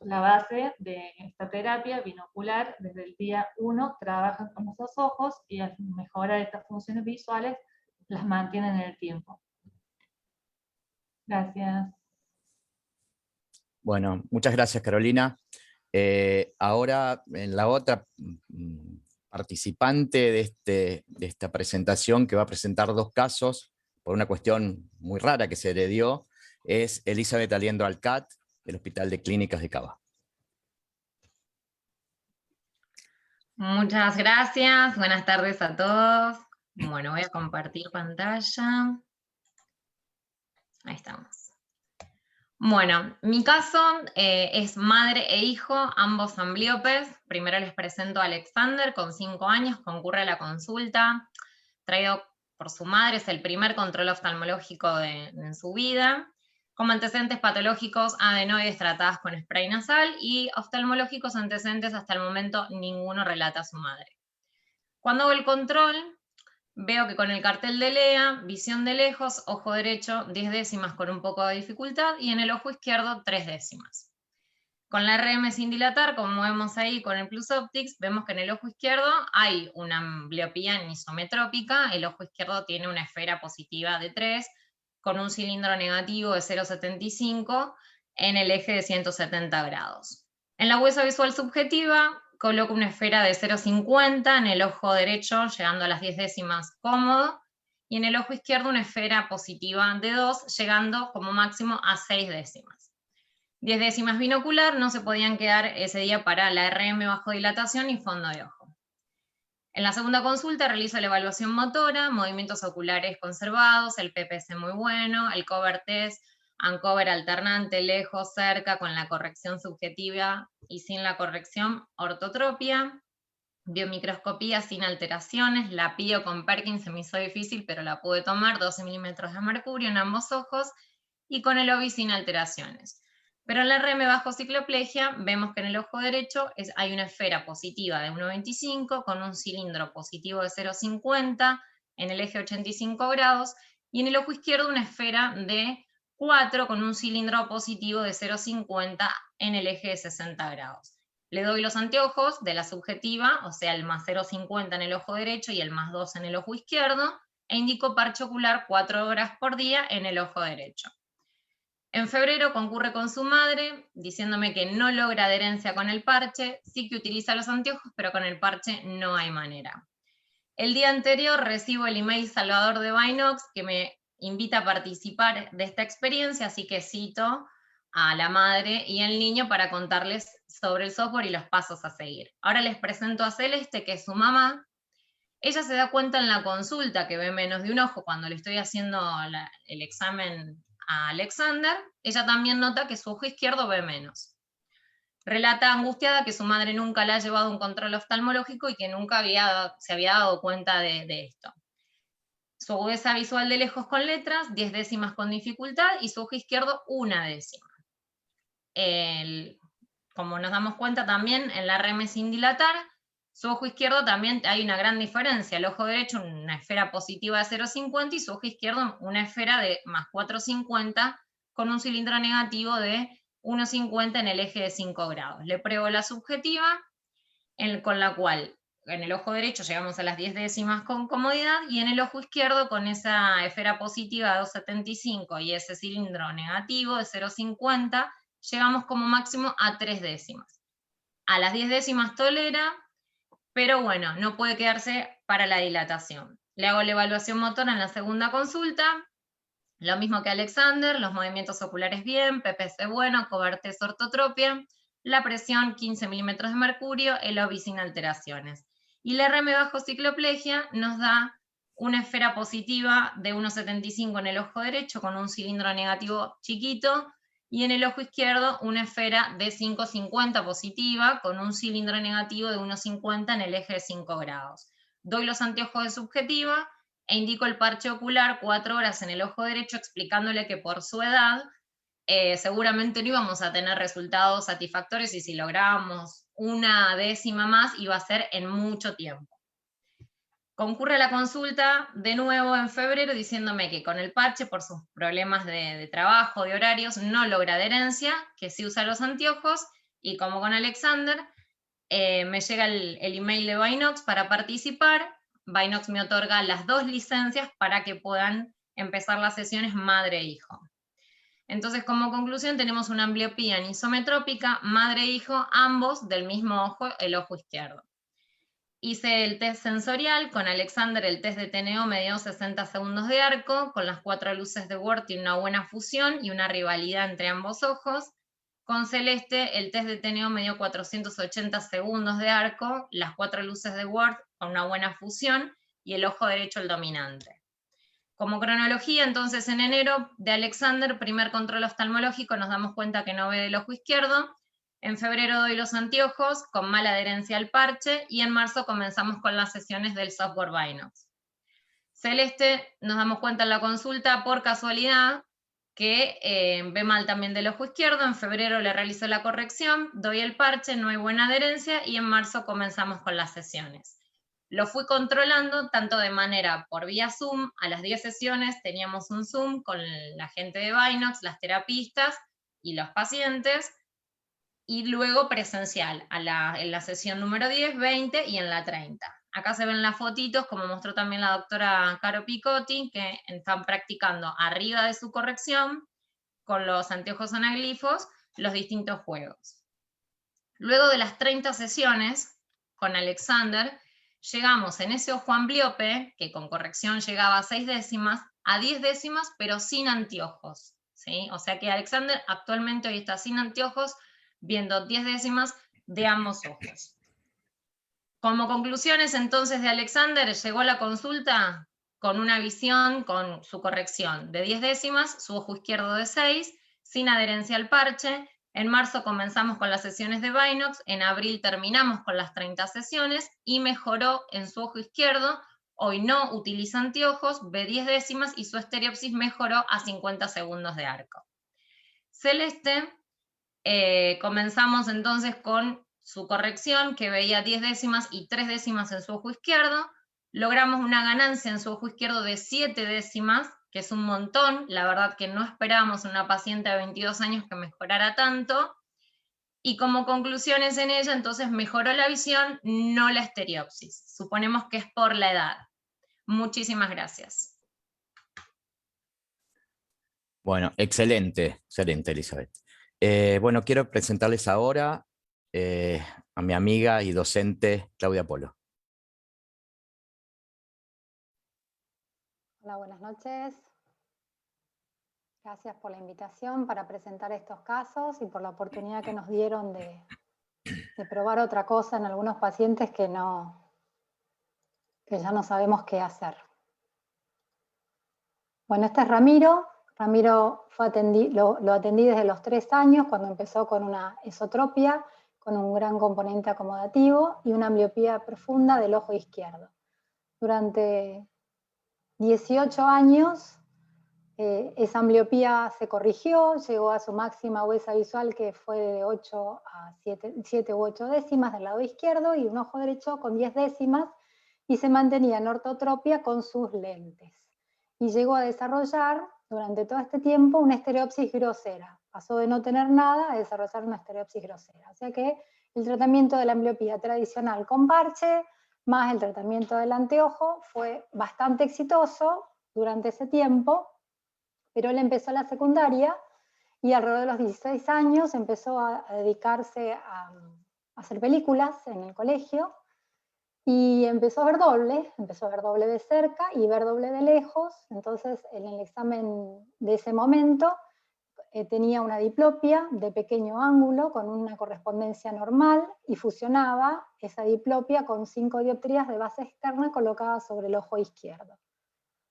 la base de esta terapia binocular. Desde el día 1 trabajan con los 2 ojos, y al mejorar estas funciones visuales las mantienen en el tiempo. Gracias. Bueno, muchas gracias, Carolina. Ahora, en la otra participante de esta presentación, que va a presentar 2 casos, por una cuestión muy rara que se le dio, es Elizabeth Aliendo Alcat, del Hospital de Clínicas de Cava. Muchas gracias, buenas tardes a todos. Bueno, voy a compartir pantalla. Ahí estamos. Bueno, mi caso es madre e hijo, ambos ambliopes. Primero les presento a Alexander, con 5 años, concurre a la consulta, traído por su madre, es el primer control oftalmológico en su vida, como antecedentes patológicos, adenoides tratadas con spray nasal, y oftalmológicos antecedentes hasta el momento ninguno relata a su madre. Cuando hago el control, veo que con el cartel de Lea, visión de lejos, ojo derecho 10 décimas con un poco de dificultad, y en el ojo izquierdo 3 décimas. Con la RM sin dilatar, como vemos ahí con el Plus Optics, vemos que en el ojo izquierdo hay una ambliopía anisometrópica. El ojo izquierdo tiene una esfera positiva de 3, con un cilindro negativo de 0,75 en el eje de 170 grados. En la agudeza visual subjetiva, coloco una esfera de 0,50 en el ojo derecho, llegando a las 10 décimas cómodo, y en el ojo izquierdo una esfera positiva de 2, llegando como máximo a 6 décimas. 10 décimas binocular, no se podían quedar ese día para la RM bajo dilatación y fondo de ojo. En la segunda consulta realizo la evaluación motora, movimientos oculares conservados, el PPS muy bueno, el cover test, uncover alternante, lejos, cerca, con la corrección subjetiva y sin la corrección ortotropia, biomicroscopía sin alteraciones, la PIO con Perkins se me hizo difícil, pero la pude tomar, 12 milímetros de mercurio en ambos ojos, y con el OVI sin alteraciones. Pero en la RM bajo cicloplegia vemos que en el ojo derecho hay una esfera positiva de 1,25 con un cilindro positivo de 0,50 en el eje 85 grados, y en el ojo izquierdo una esfera de 4 con un cilindro positivo de 0,50 en el eje de 60 grados. Le doy los anteojos de la subjetiva, o sea, el más 0,50 en el ojo derecho y el más 2 en el ojo izquierdo, e indico parche ocular 4 horas por día en el ojo derecho. En febrero concurre con su madre, diciéndome que no logra adherencia con el parche, sí que utiliza los anteojos, pero con el parche no hay manera. El día anterior recibo el email Salvador de Binox que me invita a participar de esta experiencia, así que cito a la madre y al niño para contarles sobre el software y los pasos a seguir. Ahora les presento a Celeste, que es su mamá. Ella se da cuenta en la consulta que ve menos de un ojo cuando le estoy haciendo el examen a Alexander. Ella también nota que su ojo izquierdo ve menos. Relata angustiada que su madre nunca le ha llevado un control oftalmológico y que nunca se había dado cuenta de esto. Su agudeza visual de lejos con letras, 10 décimas con dificultad, y su ojo izquierdo 1 décima. Como nos damos cuenta también, en la RM sin dilatar, su ojo izquierdo también hay una gran diferencia. El ojo derecho una esfera positiva de 0,50 y su ojo izquierdo una esfera de más 4,50 con un cilindro negativo de 1,50 en el eje de 5 grados. Le pruebo la subjetiva, con la cual en el ojo derecho llegamos a las 10 décimas con comodidad, y en el ojo izquierdo con esa esfera positiva de 2,75 y ese cilindro negativo de 0,50, llegamos como máximo a 3 décimas. A las 10 décimas tolera, pero bueno, no puede quedarse para la dilatación. Le hago la evaluación motora en la segunda consulta, lo mismo que Alexander, los movimientos oculares bien, PPC bueno, cobertez ortotropia, la presión 15 milímetros de mercurio, el OBI sin alteraciones. Y la RM bajo cicloplegia nos da una esfera positiva de 1,75 en el ojo derecho con un cilindro negativo chiquito, y en el ojo izquierdo una esfera de 5,50 positiva con un cilindro negativo de 1,50 en el eje de 5 grados. Doy los anteojos de subjetiva e indico el parche ocular 4 horas en el ojo derecho, explicándole que por su edad seguramente no íbamos a tener resultados satisfactorios, y si lográbamos 1 décima más iba a ser en mucho tiempo. Concurre a la consulta de nuevo en febrero diciéndome que con el parche, por sus problemas de trabajo, de horarios, no logra adherencia, que sí usa los anteojos, y como con Alexander, me llega el email de Binox para participar. Binox me otorga las 2 licencias para que puedan empezar las sesiones madre e hijo. Entonces, como conclusión, tenemos una ambliopía anisometrópica, madre e hijo, ambos del mismo ojo, el ojo izquierdo. Hice el test sensorial, con Alexander el test de TNO me dio 60 segundos de arco, con las 4 luces de Word tiene una buena fusión y una rivalidad entre ambos ojos. Con Celeste el test de TNO me dio 480 segundos de arco, las 4 luces de Word con una buena fusión y el ojo derecho el dominante. Como cronología, entonces en enero de Alexander, primer control oftalmológico, nos damos cuenta que no ve del ojo izquierdo. En febrero doy los anteojos con mala adherencia al parche, y en marzo comenzamos con las sesiones del software Binox. Celeste, nos damos cuenta en la consulta por casualidad que ve mal también del ojo izquierdo. En febrero le realizo la corrección, doy el parche, no hay buena adherencia, y en marzo comenzamos con las sesiones. Lo fui controlando tanto de manera por vía Zoom, a las 10 sesiones teníamos un Zoom con la gente de Binox, las terapistas y los pacientes, y luego presencial, en la sesión número 10, 20 y en la 30. Acá se ven las fotitos, como mostró también la doctora Caro Picotti, que están practicando arriba de su corrección, con los anteojos anaglifos, los distintos juegos. Luego de las 30 sesiones, con Alexander, llegamos en ese ojo ambliope, que con corrección llegaba a 6 décimas, a 10 décimas, pero sin anteojos, ¿sí? O sea que Alexander actualmente hoy está sin anteojos, viendo 10 décimas de ambos ojos. Como conclusiones entonces de Alexander, llegó a la consulta con una visión, con su corrección de 10 décimas, su ojo izquierdo de 6, sin adherencia al parche. En marzo comenzamos con las sesiones de Binox, en abril terminamos con las 30 sesiones y mejoró en su ojo izquierdo. Hoy no utiliza anteojos, ve 10 décimas y su estereopsis mejoró a 50 segundos de arco. Celeste, comenzamos entonces con su corrección, que veía 10 décimas y 3 décimas en su ojo izquierdo. Logramos una ganancia en su ojo izquierdo de 7 décimas que es un montón. La verdad que no esperábamos en una paciente de 22 años que mejorara tanto. Y como conclusiones en ella, entonces mejoró la visión, no la estereopsis. Suponemos que es por la edad. Muchísimas gracias. Bueno, excelente, excelente, Elizabeth. Bueno, quiero presentarles ahora a mi amiga y docente Claudia Polo. Hola, buenas noches. Gracias por la invitación para presentar estos casos y por la oportunidad que nos dieron de probar otra cosa en algunos pacientes que ya no sabemos qué hacer. Bueno, este es Ramiro. Ramiro lo atendí desde los 3 años, cuando empezó con una esotropia, con un gran componente acomodativo y una ambliopía profunda del ojo izquierdo. Durante 18 años esa ambliopía se corrigió, llegó a su máxima agudeza visual, que fue de 8 a 7 u 8 décimas del lado izquierdo, y un ojo derecho con 10 décimas, y se mantenía en ortotropia con sus lentes. Y llegó a desarrollar durante todo este tiempo una estereopsis grosera. Pasó de no tener nada a desarrollar una estereopsis grosera. O sea que el tratamiento de la ambliopía tradicional con parche, más el tratamiento del anteojo, fue bastante exitoso durante ese tiempo, pero él empezó la secundaria y alrededor de los 16 años empezó a dedicarse a hacer películas en el colegio, y empezó a ver doble de cerca y ver doble de lejos. Entonces, en el examen de ese momento, tenía una diplopia de pequeño ángulo con una correspondencia normal, y fusionaba esa diplopia con 5 dioptrías de base externa colocadas sobre el ojo izquierdo.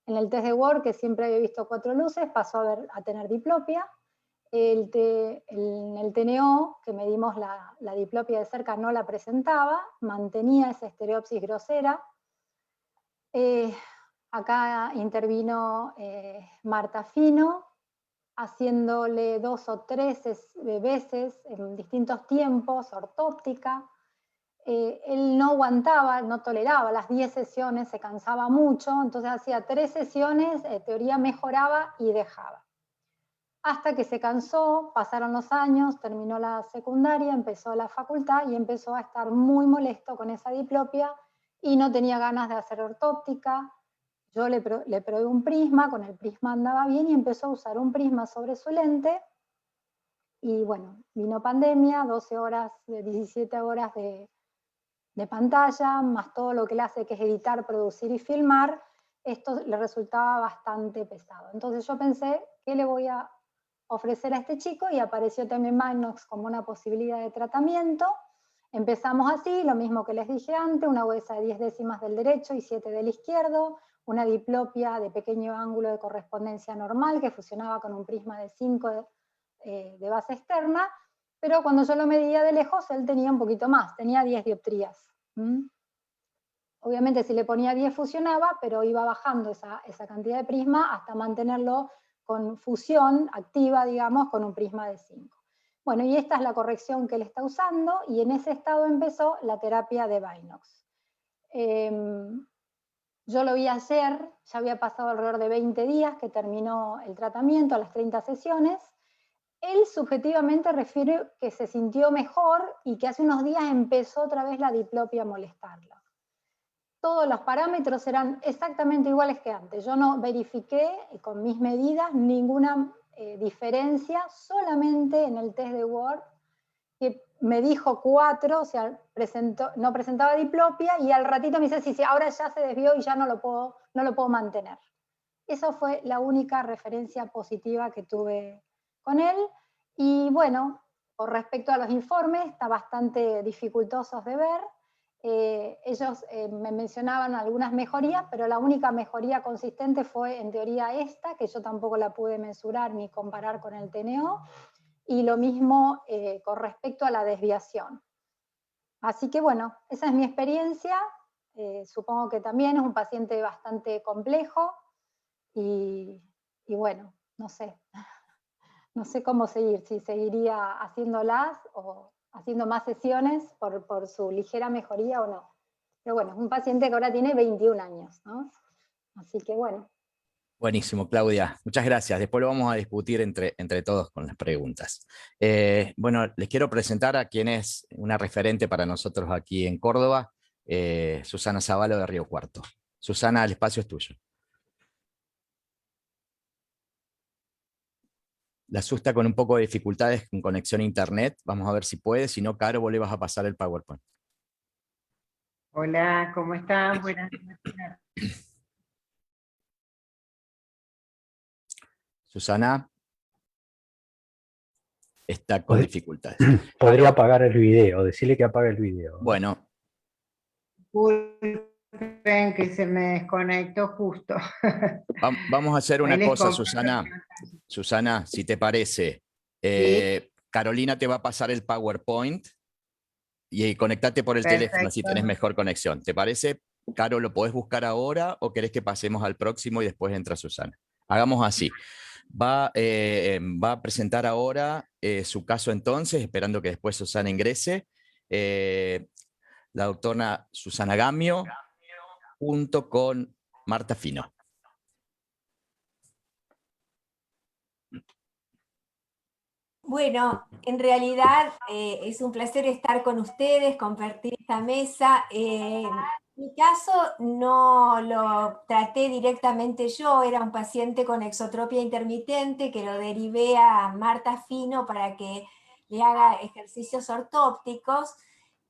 En el test de Ward, que siempre había visto 4 luces, pasó a tener diplopia. En el TNO, que medimos la diplopia de cerca, no la presentaba, mantenía esa estereopsis grosera. Acá intervino Marta Fino, haciéndole 2 o 3 veces en distintos tiempos ortóptica. Él no aguantaba, no toleraba las 10 sesiones, se cansaba mucho, entonces hacía 3 sesiones, teoría mejoraba y dejaba. Hasta que se cansó, pasaron los años, terminó la secundaria, empezó la facultad y empezó a estar muy molesto con esa diplopia y no tenía ganas de hacer ortóptica. Yo le probé un prisma, con el prisma andaba bien y empezó a usar un prisma sobre su lente. Y bueno, vino pandemia, 12 horas, 17 horas de pantalla, más todo lo que él hace, que es editar, producir y filmar. Esto le resultaba bastante pesado. Entonces yo pensé, ¿qué le voy a ofrecer a este chico? Y apareció también Magnox como una posibilidad de tratamiento. Empezamos así, lo mismo que les dije antes, una agudeza de 10 décimas del derecho y 7 del izquierdo, una diplopia de pequeño ángulo de correspondencia normal que fusionaba con un prisma de 5 de base externa, pero cuando yo lo medía de lejos él tenía un poquito más, tenía 10 dioptrías. Obviamente si le ponía 10 fusionaba, pero iba bajando esa cantidad de prisma hasta mantenerlo con fusión activa, digamos, con un prisma de 5. Bueno, y esta es la corrección que él está usando, y en ese estado empezó la terapia de Binox. Yo lo vi ayer, ya había pasado alrededor de 20 días que terminó el tratamiento, a las 30 sesiones. Él subjetivamente refiere que se sintió mejor y que hace unos días empezó otra vez la diplopia a molestarlo. Todos los parámetros eran exactamente iguales que antes. Yo no verifiqué con mis medidas ninguna diferencia, solamente en el test de Ward, que me dijo 4, o sea, no presentaba diplopia, y al ratito me dice, sí, ahora ya se desvió y ya no lo puedo mantener. Esa fue la única referencia positiva que tuve con él. Y bueno, con respecto a los informes, está bastante dificultosos de ver. Ellos me mencionaban algunas mejorías, pero la única mejoría consistente fue en teoría esta, que yo tampoco la pude mensurar ni comparar con el TNO, y lo mismo con respecto a la desviación. Así que bueno, esa es mi experiencia. Supongo que también es un paciente bastante complejo, y bueno, no sé cómo seguir, si seguiría haciéndolas o haciendo más sesiones por su ligera mejoría o no. Pero bueno, es un paciente que ahora tiene 21 años, ¿no? Así que bueno, Buenísimo, Claudia. Muchas gracias. Después lo vamos a discutir entre todos con las preguntas. Bueno, les quiero presentar a quien es una referente para nosotros aquí en Córdoba, Susana Zavalo de Río Cuarto. Susana, el espacio es tuyo. La asusta con un poco de dificultades con conexión a internet. Vamos a ver si puede. Si no, Caro, vos le vas a pasar el PowerPoint. Hola, ¿cómo están? Buenas noches. Susana está con dificultades. Podría apagar el video, decirle que apague el video. Bueno. Disculpen que se me desconectó justo. Vamos a hacer una Ahí les cosa, comparto. Susana. Susana, si te parece, Carolina te va a pasar el PowerPoint y conectate por el teléfono si tenés mejor conexión. ¿Te parece? Caro, ¿lo podés buscar ahora o querés que pasemos al próximo y después entra Susana? Hagamos así. Va a presentar ahora su caso entonces, esperando que después Susana ingrese. La doctora Susana Gamio, junto con Marta Fino. Bueno, en realidad es un placer estar con ustedes, compartir esta mesa. Mi caso no lo traté directamente yo, era un paciente con exotropia intermitente que lo derivé a Marta Fino para que le haga ejercicios ortópticos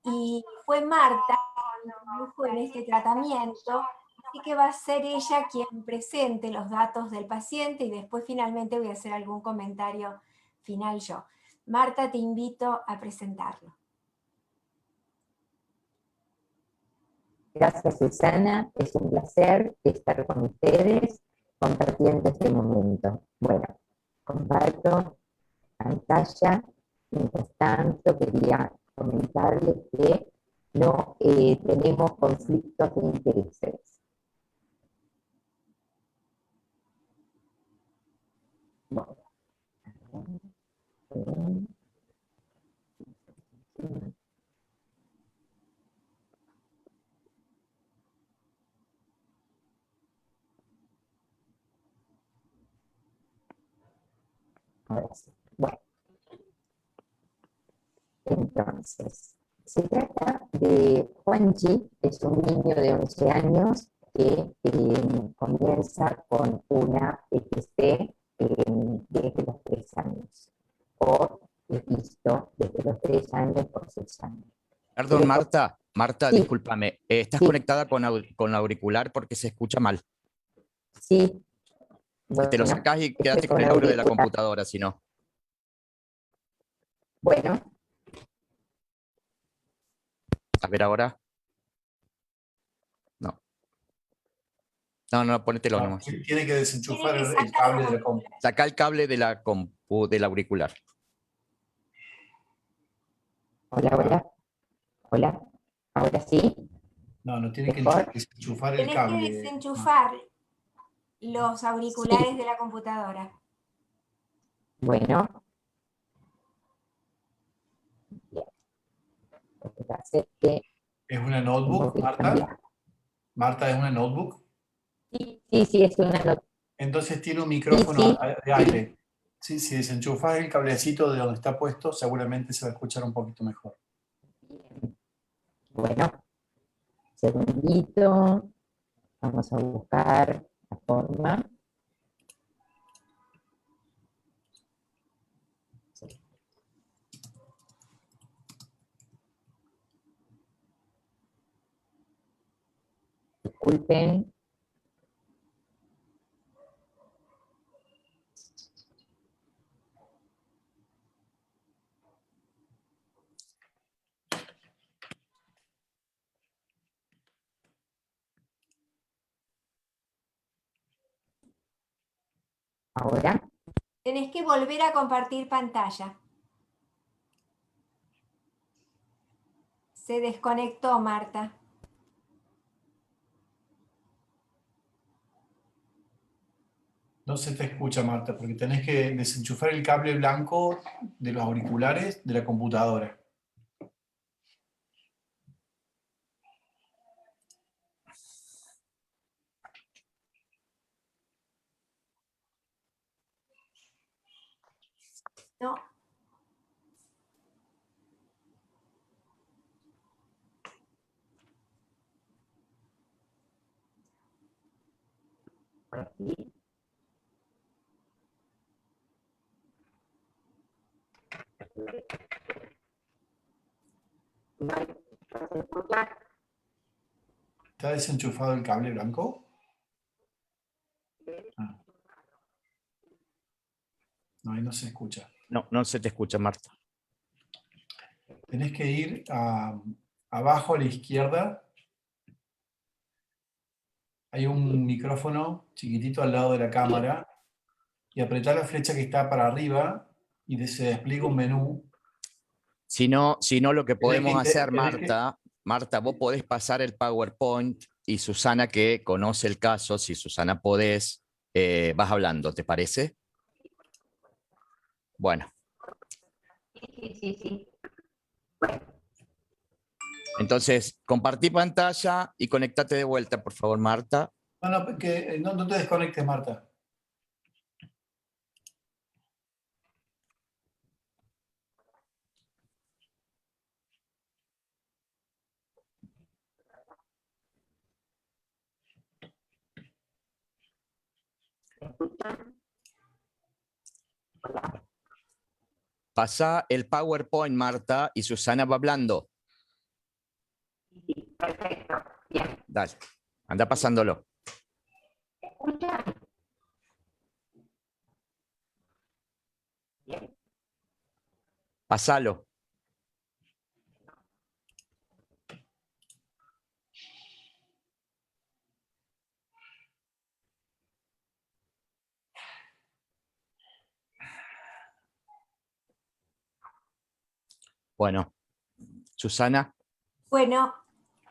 y fue Marta quien me introdujo en este tratamiento, así que va a ser ella quien presente los datos del paciente y después finalmente voy a hacer algún comentario final yo. Marta, te invito a presentarlo. Gracias, Susana. Es un placer estar con ustedes compartiendo este momento. Bueno, comparto pantalla. Mientras tanto, quería comentarles que no tenemos conflictos de intereses. Bueno. Ahora sí. Bueno. Entonces, se trata de Juanchi, es un niño de 11 años que comienza con una EPC desde los 3 años, o visto desde los 3 años por 6 años. Perdón, Marta, sí. Discúlpame, ¿estás conectada con auricular porque se escucha mal? Sí. Bueno, te lo sacás y quédate con el audio de la computadora, si no. Bueno. A ver ahora. No, ponételo nomás. Tiene que desenchufar el cable de la compu. Saca el cable de la compu, del auricular. Hola. ¿Ahora sí? No, tiene que desenchufar el cable. Tienes que desenchufar los auriculares de la computadora. Bueno. Bien. ¿Es una notebook, Marta? ¿Marta es una notebook? Sí, es una notebook. Entonces tiene un micrófono de aire. Sí, si desenchufas el cablecito de donde está puesto, seguramente se va a escuchar un poquito mejor. Bien. Bueno, segundito. Vamos a buscar la forma. Sí. Disculpen. Ahora. Tenés que volver a compartir pantalla. Se desconectó, Marta. No se te escucha, Marta, porque tenés que desenchufar el cable blanco de los auriculares de la computadora. por aquí. ¿Está desenchufado el cable blanco? Ah. No, ahí no se escucha. No, no se te escucha, Marta. Tenés que ir abajo a la izquierda. Hay un micrófono chiquitito al lado de la cámara y apretar la flecha que está para arriba y se despliega un menú. Si no, lo que podemos hacer, tenés que- Marta, vos podés pasar el PowerPoint y Susana, que conoce el caso, si Susana podés, vas hablando, ¿te parece? Bueno. Sí. Entonces, compartí pantalla y conectate de vuelta, por favor, Marta. No te desconectes, Marta. Pasa el PowerPoint, Marta, y Susana va hablando. Perfecto, bien. Dale, anda pasándolo. ¿Escucha? Bien. Pasalo. Bueno, Susana. Bueno,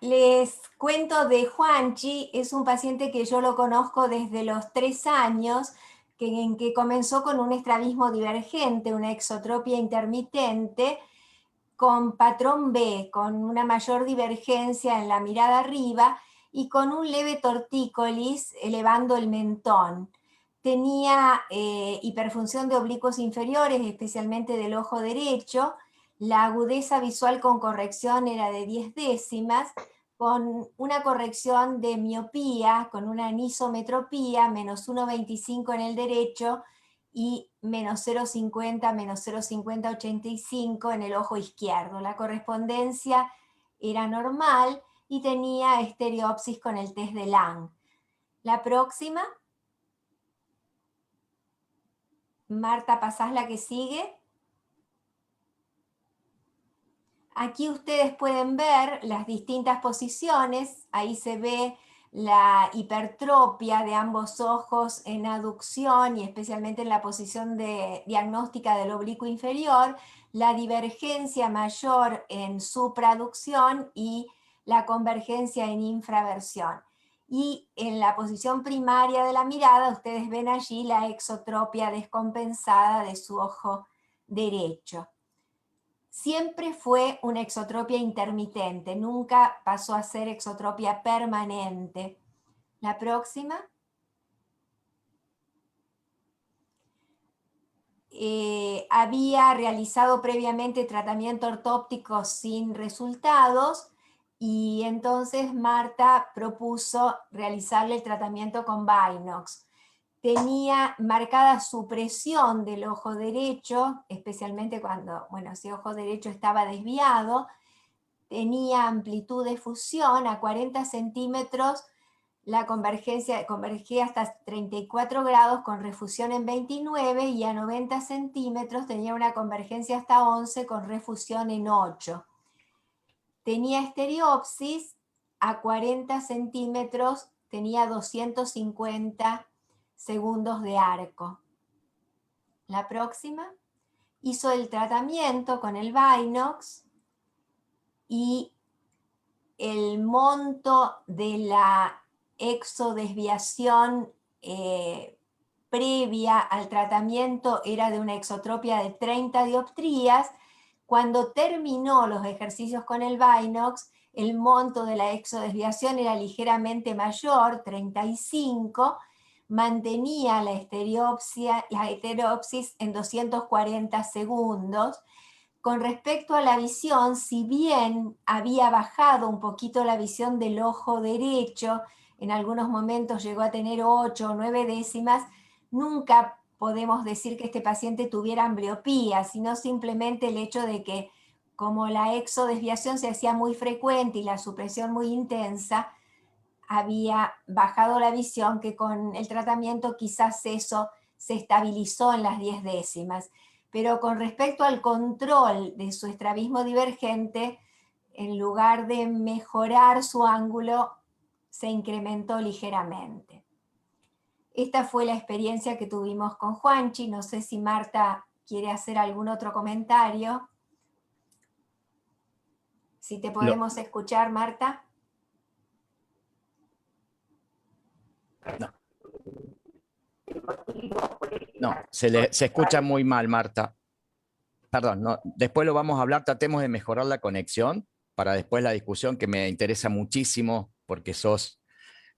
les cuento de Juanchi, es un paciente que yo lo conozco desde los 3 años, en que comenzó con un estrabismo divergente, una exotropia intermitente, con patrón B, con una mayor divergencia en la mirada arriba y con un leve tortícolis elevando el mentón. Tenía hiperfunción de oblicuos inferiores, especialmente del ojo derecho. La agudeza visual con corrección era de 10 décimas, con una corrección de miopía, con una anisometropía, menos 1,25 en el derecho y menos 0,50, menos 0,50-85 en el ojo izquierdo. La correspondencia era normal y tenía estereopsis con el test de Lang. La próxima. Marta, ¿pasás la que sigue? Aquí ustedes pueden ver las distintas posiciones, ahí se ve la hipertropia de ambos ojos en aducción y especialmente en la posición diagnóstica del oblicuo inferior, la divergencia mayor en supraducción y la convergencia en infraversión. Y en la posición primaria de la mirada ustedes ven allí la exotropia descompensada de su ojo derecho. Siempre fue una exotropia intermitente, nunca pasó a ser exotropia permanente. La próxima. Había realizado previamente tratamiento ortóptico sin resultados y entonces Marta propuso realizarle el tratamiento con Binox. Tenía marcada supresión del ojo derecho, especialmente cuando, ese ojo derecho estaba desviado, tenía amplitud de fusión a 40 centímetros, la convergía hasta 34 grados con refusión en 29 y a 90 centímetros tenía una convergencia hasta 11 con refusión en 8. Tenía estereopsis a 40 centímetros, tenía 250 segundos de arco. La próxima. Hizo el tratamiento con el Binox y el monto de la exodesviación previa al tratamiento era de una exotropia de 30 dioptrías. Cuando terminó los ejercicios con el Binox, el monto de la exodesviación era ligeramente mayor, 35, mantenía la estereopsis en 240 segundos. Con respecto a la visión, si bien había bajado un poquito la visión del ojo derecho en algunos momentos llegó a tener 8 o 9 décimas, nunca podemos decir que este paciente tuviera ambliopía, sino simplemente el hecho de que como la exodesviación se hacía muy frecuente y la supresión muy intensa, había bajado la visión, que con el tratamiento quizás eso se estabilizó en las 10 décimas. Pero con respecto al control de su estrabismo divergente, en lugar de mejorar su ángulo, se incrementó ligeramente. Esta fue la experiencia que tuvimos con Juanchi. No sé si Marta quiere hacer algún otro comentario. Si te podemos escuchar, Marta. No, se escucha muy mal, Marta. Perdón, no, después lo vamos a hablar, tratemos de mejorar la conexión para después la discusión, que me interesa muchísimo porque sos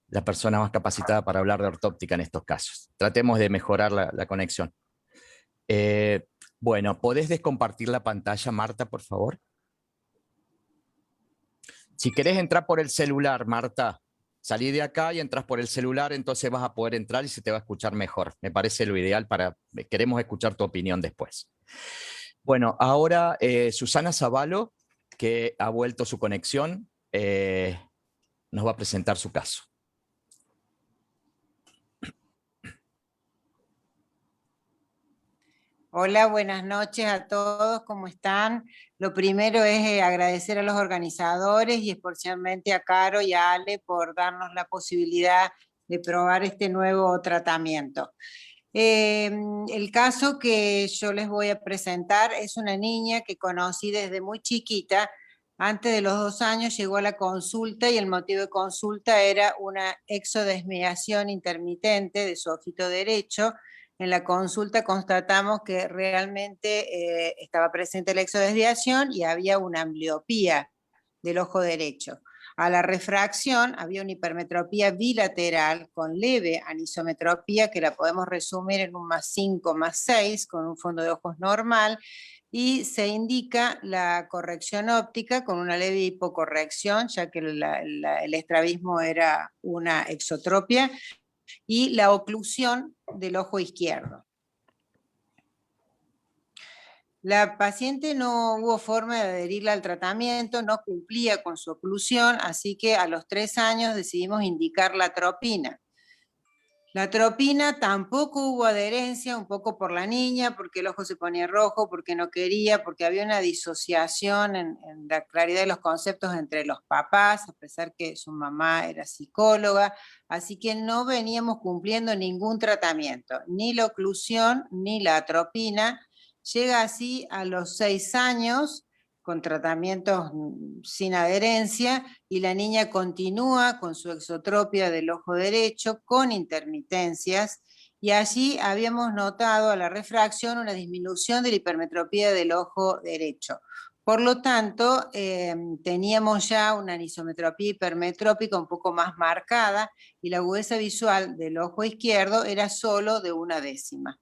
la persona más capacitada para hablar de ortóptica en estos casos. Tratemos de mejorar la conexión. Bueno, ¿podés descompartir la pantalla, Marta, por favor? Si querés entrar por el celular, Marta, salí de acá y entras por el celular, entonces vas a poder entrar y se te va a escuchar mejor. Me parece lo ideal queremos escuchar tu opinión después. Bueno, ahora Susana Zavalo, que ha vuelto su conexión, nos va a presentar su caso. Hola, buenas noches a todos, ¿cómo están? Lo primero es agradecer a los organizadores y especialmente a Caro y a Ale por darnos la posibilidad de probar este nuevo tratamiento. El caso que yo les voy a presentar es una niña que conocí desde muy chiquita. Antes de los 2 años llegó a la consulta y el motivo de consulta era una exodesmiación intermitente de su ojito derecho. En la consulta constatamos que realmente estaba presente la exodesviación y había una ambliopía del ojo derecho. A la refracción había una hipermetropía bilateral con leve anisometropía, que la podemos resumir en un +5, +6, con un fondo de ojos normal, y se indica la corrección óptica con una leve hipocorrección, ya que el estrabismo era una exotropia, y la oclusión del ojo izquierdo. La paciente no hubo forma de adherirla al tratamiento, no cumplía con su oclusión, así que a los 3 años decidimos indicar la atropina. La atropina tampoco hubo adherencia, un poco por la niña, porque el ojo se ponía rojo, porque no quería, porque había una disociación en la claridad de los conceptos entre los papás, a pesar que su mamá era psicóloga, así que no veníamos cumpliendo ningún tratamiento, ni la oclusión ni la atropina. Llega así a los 6 años, con tratamientos sin adherencia, y la niña continúa con su exotropia del ojo derecho, con intermitencias, y allí habíamos notado a la refracción una disminución de la hipermetropía del ojo derecho. Por lo tanto, teníamos ya una anisometropía hipermetrópica un poco más marcada, y la agudeza visual del ojo izquierdo era solo de 1 décima.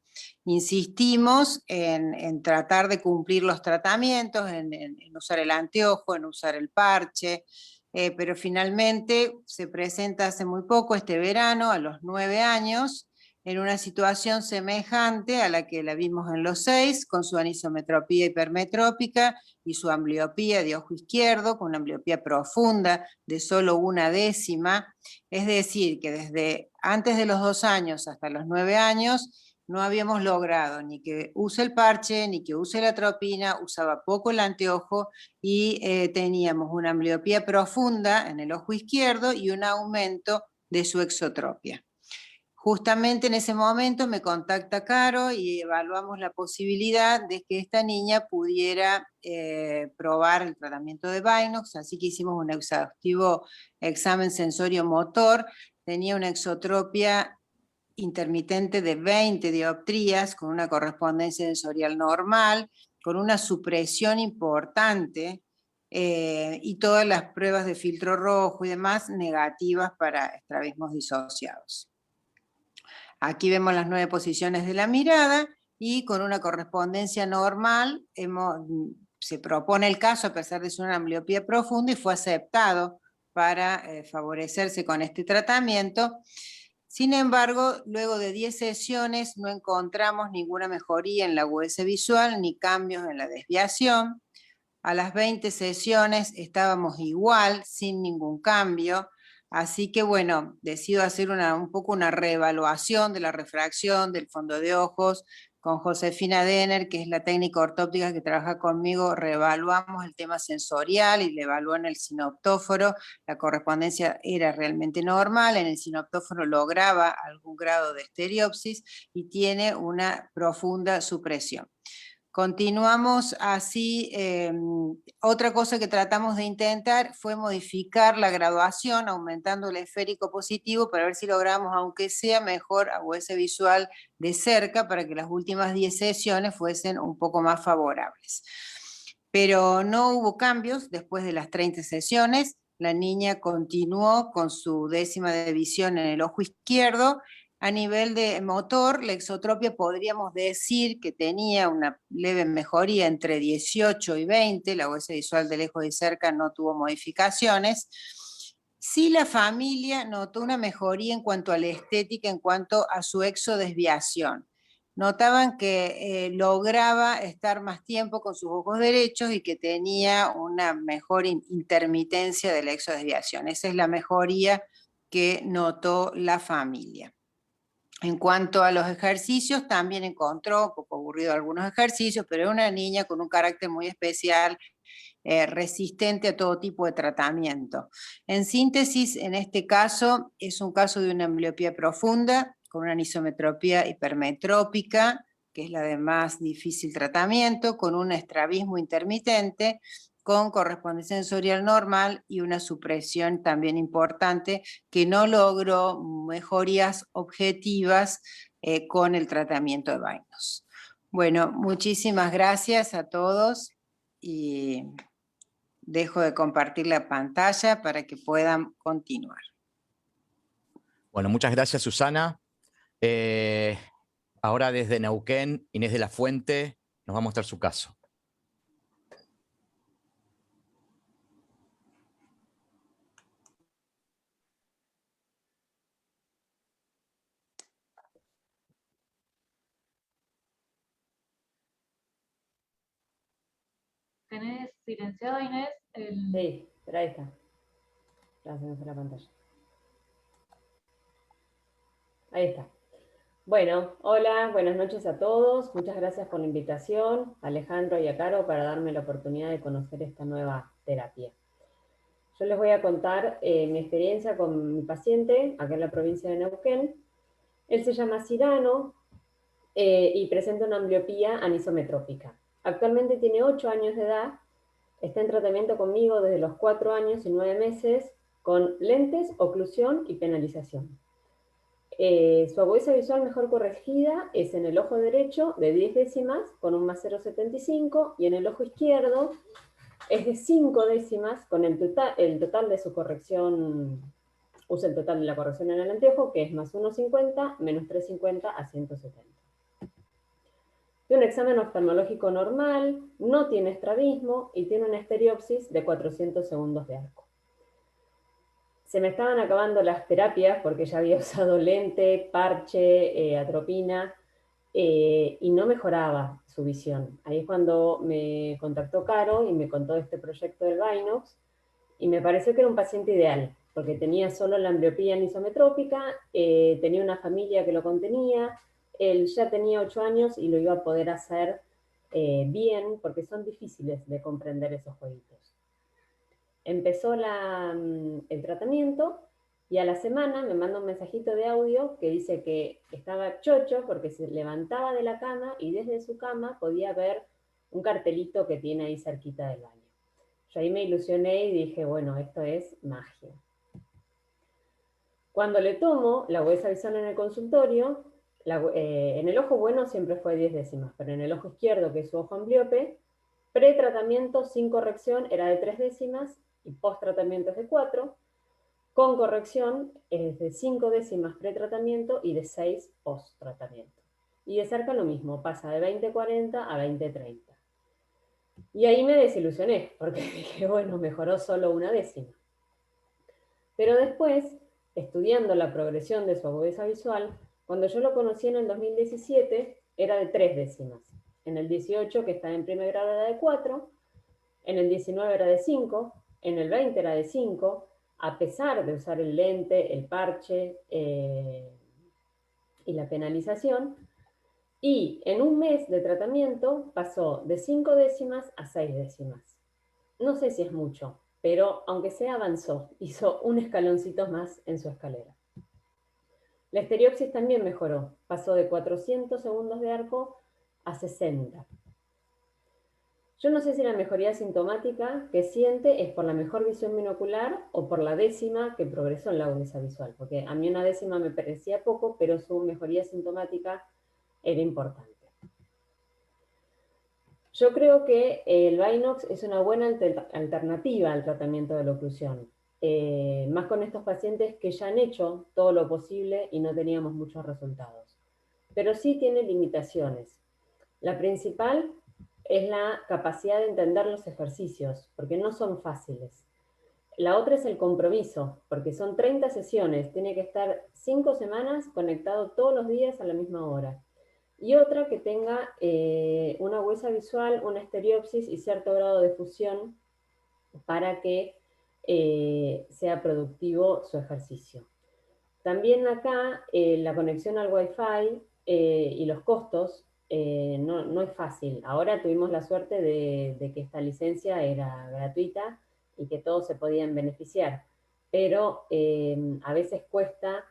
Insistimos en tratar de cumplir los tratamientos, en usar el anteojo, en usar el parche, pero finalmente se presenta hace muy poco, este verano, a los 9 años, en una situación semejante a la que la vimos en los 6, con su anisometropía hipermetrópica y su ambliopía de ojo izquierdo, con una ambliopía profunda de solo 1 décima, es decir, que desde antes de los 2 años hasta los 9 años, no habíamos logrado ni que use el parche, ni que use la atropina, usaba poco el anteojo y teníamos una ambliopía profunda en el ojo izquierdo y un aumento de su exotropia. Justamente en ese momento me contacta Caro y evaluamos la posibilidad de que esta niña pudiera probar el tratamiento de Binox, así que hicimos un exhaustivo examen sensorio-motor. Tenía una exotropia intermitente de 20 dioptrías, con una correspondencia sensorial normal, con una supresión importante, y todas las pruebas de filtro rojo y demás negativas para estrabismos disociados. Aquí vemos las 9 posiciones de la mirada, y con una correspondencia normal se propone el caso a pesar de ser una ambliopía profunda, y fue aceptado para favorecerse con este tratamiento. Sin embargo, luego de 10 sesiones no encontramos ninguna mejoría en la agudeza visual ni cambios en la desviación. A las 20 sesiones estábamos igual, sin ningún cambio. Así que bueno, decido hacer un poco una reevaluación de la refracción del fondo de ojos. Con Josefina Denner, que es la técnica ortóptica que trabaja conmigo, reevaluamos el tema sensorial y le evaluó en el sinoptóforo. La correspondencia era realmente normal, en el sinoptóforo lograba algún grado de estereopsis y tiene una profunda supresión. Continuamos así. Otra cosa que tratamos de intentar fue modificar la graduación, aumentando el esférico positivo para ver si logramos, aunque sea mejor agudeza visual de cerca, para que las últimas 10 sesiones fuesen un poco más favorables. Pero no hubo cambios después de las 30 sesiones. La niña continuó con su décima de visión en el ojo izquierdo. A nivel de motor, la exotropia podríamos decir que tenía una leve mejoría entre 18 y 20, la agudeza visual de lejos y cerca no tuvo modificaciones. Sí, la familia notó una mejoría en cuanto a la estética, en cuanto a su exodesviación. Notaban que lograba estar más tiempo con sus ojos derechos y que tenía una mejor intermitencia de la exodesviación. Esa es la mejoría que notó la familia. En cuanto a los ejercicios, también encontró, un poco aburrido algunos ejercicios, pero era una niña con un carácter muy especial, resistente a todo tipo de tratamiento. En síntesis, en este caso, es un caso de una ambliopía profunda, con una anisometropía hipermetrópica, que es la de más difícil tratamiento, con un estrabismo intermitente, con correspondencia sensorial normal y una supresión también importante que no logró mejorías objetivas con el tratamiento de Bynoox. Bueno, muchísimas gracias a todos y dejo de compartir la pantalla para que puedan continuar. Bueno, muchas gracias, Susana. Ahora desde Neuquén, Inés de la Fuente nos va a mostrar su caso. ¿Tenés silenciado, Inés? Sí, pero ahí está. Gracias a la pantalla. Ahí está. Bueno, hola, buenas noches a todos. Muchas gracias por la invitación, a Alejandro y a Caro, para darme la oportunidad de conocer esta nueva terapia. Yo les voy a contar mi experiencia con mi paciente acá en la provincia de Neuquén. Él se llama Cirano y presenta una ambliopía anisometrópica. Actualmente tiene 8 años de edad, está en tratamiento conmigo desde los 4 años y 9 meses con lentes, oclusión y penalización. Su agudeza visual mejor corregida es en el ojo derecho de 10 décimas con un más 0,75 y en el ojo izquierdo es de 5 décimas con el total de su corrección, usa el total de la corrección en el anteojo, que es más 1,50 menos 3,50 a 170. Tiene un examen oftalmológico normal, no tiene estrabismo y tiene una estereopsis de 400 segundos de arco. Se me estaban acabando las terapias porque ya había usado lente, parche, atropina y no mejoraba su visión. Ahí es cuando me contactó Caro y me contó de este proyecto del Bynoox y me pareció que era un paciente ideal porque tenía solo la ambliopía anisometrópica, tenía una familia que lo contenía, él ya tenía 8 años y lo iba a poder hacer bien porque son difíciles de comprender esos jueguitos. Empezó el tratamiento y a la semana me manda un mensajito de audio que dice que estaba chocho porque se levantaba de la cama y desde su cama podía ver un cartelito que tiene ahí cerquita del baño. Yo ahí me ilusioné y dije, bueno, esto es magia. Cuando le tomo la agudeza visual en el consultorio, en el ojo bueno siempre fue 10 décimas, pero en el ojo izquierdo, que es su ojo ambliope, pre-tratamiento sin corrección era de 3 décimas y post-tratamiento es de 4, con corrección es de 5 décimas pre-tratamiento y de 6 post-tratamiento. Y de cerca lo mismo, pasa de 20-40 a 20-30. Y ahí me desilusioné, porque dije, bueno, mejoró solo 1 décima. Pero después, estudiando la progresión de su agudeza visual, cuando yo lo conocí en el 2017, era de 3 décimas. En el 18, que está en primer grado, era de 4, en el 19 era de 5, en el 20 era de 5, a pesar de usar el lente, el parche y la penalización, y en un mes de tratamiento pasó de 5 décimas a 6 décimas. No sé si es mucho, pero aunque sea avanzó, hizo un escaloncito más en su escalera. La estereopsis también mejoró, pasó de 400 segundos de arco a 60. Yo no sé si la mejoría sintomática que siente es por la mejor visión binocular o por la décima que progresó en la agudeza visual, porque a mí una décima me parecía poco, pero su mejoría sintomática era importante. Yo creo que el Binox es una buena alternativa al tratamiento de la oclusión, más con estos pacientes que ya han hecho todo lo posible y no teníamos muchos resultados. Pero sí tiene limitaciones. La principal es la capacidad de entender los ejercicios, porque no son fáciles. La otra es el compromiso, porque son 30 sesiones, tiene que estar 5 semanas conectado todos los días a la misma hora. Y otra que tenga una agudeza visual, una estereopsis y cierto grado de fusión para que sea productivo su ejercicio. También acá la conexión al Wi-Fi y los costos no es fácil. Ahora tuvimos la suerte de que esta licencia era gratuita y que todos se podían beneficiar, pero a veces cuesta